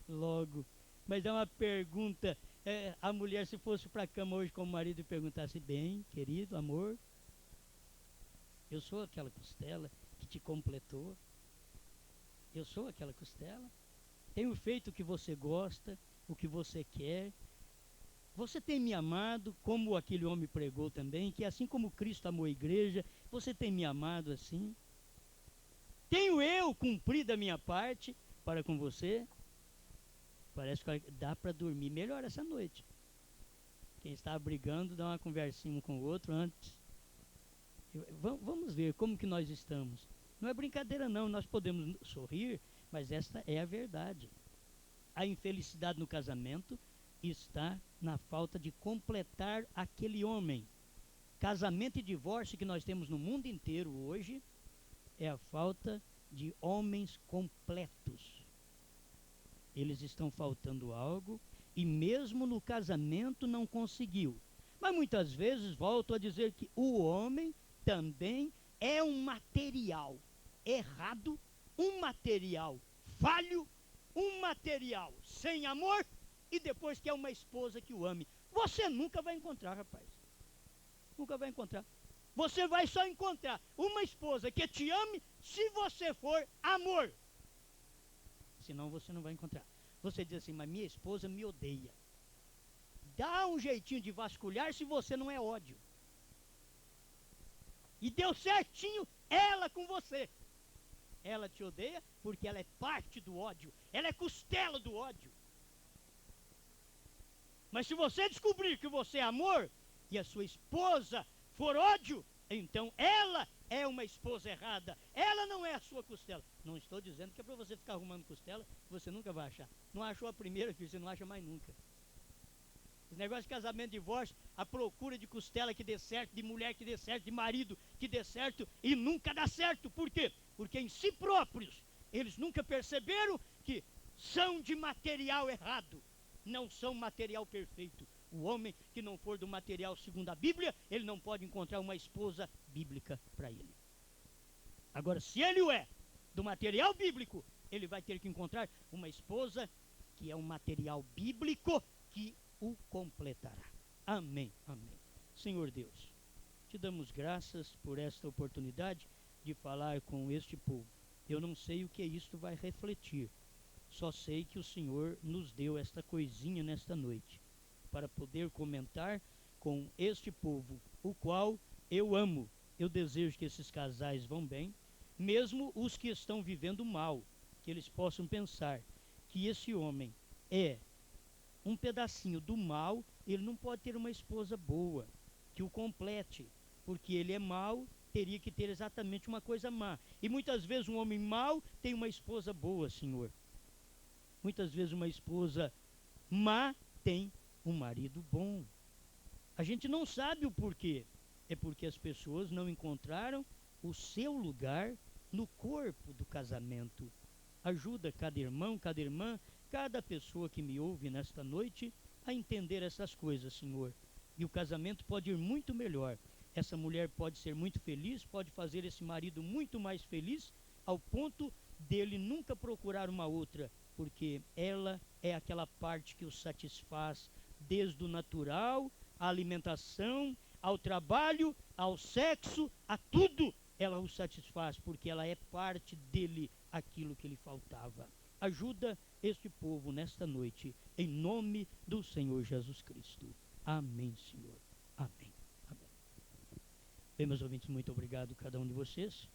logo. Mas é uma pergunta, a mulher se fosse para a cama hoje com o marido e perguntasse, bem, querido, amor, eu sou aquela costela que te completou? Eu sou aquela costela? Tenho feito o que você gosta, o que você quer? Você tem me amado, como aquele homem pregou também, que assim como Cristo amou a igreja, você tem me amado assim? Tenho eu cumprido a minha parte para com você? Parece que dá para dormir melhor essa noite. Quem está brigando, dá uma conversinha um com o outro antes. Vamos ver como que nós estamos. Não é brincadeira não, nós podemos sorrir, mas esta é a verdade. A infelicidade no casamento está na falta de completar aquele homem. Casamento e divórcio que nós temos no mundo inteiro hoje é a falta de homens completos. Eles estão faltando algo e mesmo no casamento não conseguiu. Mas muitas vezes volto a dizer que o homem também é um material errado, um material falho, um material sem amor e depois quer uma esposa que o ame. Você nunca vai encontrar, rapaz. Nunca vai encontrar. Você vai só encontrar uma esposa que te ame se você for amor. Senão você não vai encontrar. Você diz assim, mas minha esposa me odeia. Dá um jeitinho de vasculhar se você não é ódio. E deu certinho ela com você. Ela te odeia porque ela é parte do ódio. Ela é costela do ódio. Mas se você descobrir que você é amor e a sua esposa for ódio, então ela é uma esposa errada. Ela não é a sua costela. Não estou dizendo que é para você ficar arrumando costela, você nunca vai achar. Não achou a primeira, filho, você não acha mais nunca. Esse negócio de casamento e divórcio, a procura de costela que dê certo, de mulher que dê certo, de marido que dê certo e nunca dá certo. Por quê? Porque em si próprios, eles nunca perceberam que são de material errado. Não são material perfeito. O homem que não for do material segundo a Bíblia, ele não pode encontrar uma esposa bíblica para ele. Agora, se ele o é do material bíblico, ele vai ter que encontrar uma esposa que é um material bíblico que o completará. Amém, amém. Senhor Deus, te damos graças por esta oportunidade de falar com este povo. Eu não sei o que isto vai refletir. Só sei que o Senhor nos deu esta coisinha nesta noite, para poder comentar com este povo, o qual eu amo. Eu desejo que esses casais vão bem, mesmo os que estão vivendo mal, que eles possam pensar que esse homem é um pedacinho do mal, ele não pode ter uma esposa boa, que o complete, porque ele é mau, teria que ter exatamente uma coisa má. E muitas vezes um homem mau tem uma esposa boa, Senhor. Muitas vezes uma esposa Má tem um marido bom. A gente não sabe o porquê. É porque as pessoas não encontraram o seu lugar no corpo do casamento. Ajuda cada irmão, cada irmã, cada pessoa que me ouve nesta noite a entender essas coisas, Senhor. E o casamento pode ir muito melhor. Essa mulher pode ser muito feliz, pode fazer esse marido muito mais feliz, ao ponto dele nunca procurar uma outra, porque ela é aquela parte que o satisfaz, desde o natural, à alimentação, ao trabalho, ao sexo, a tudo ela o satisfaz, porque ela é parte dele, aquilo que lhe faltava. Ajuda este povo nesta noite, em nome do Senhor Jesus Cristo. Amém, Senhor. Amém. Amém. Bem, meus ouvintes, muito obrigado a cada um de vocês.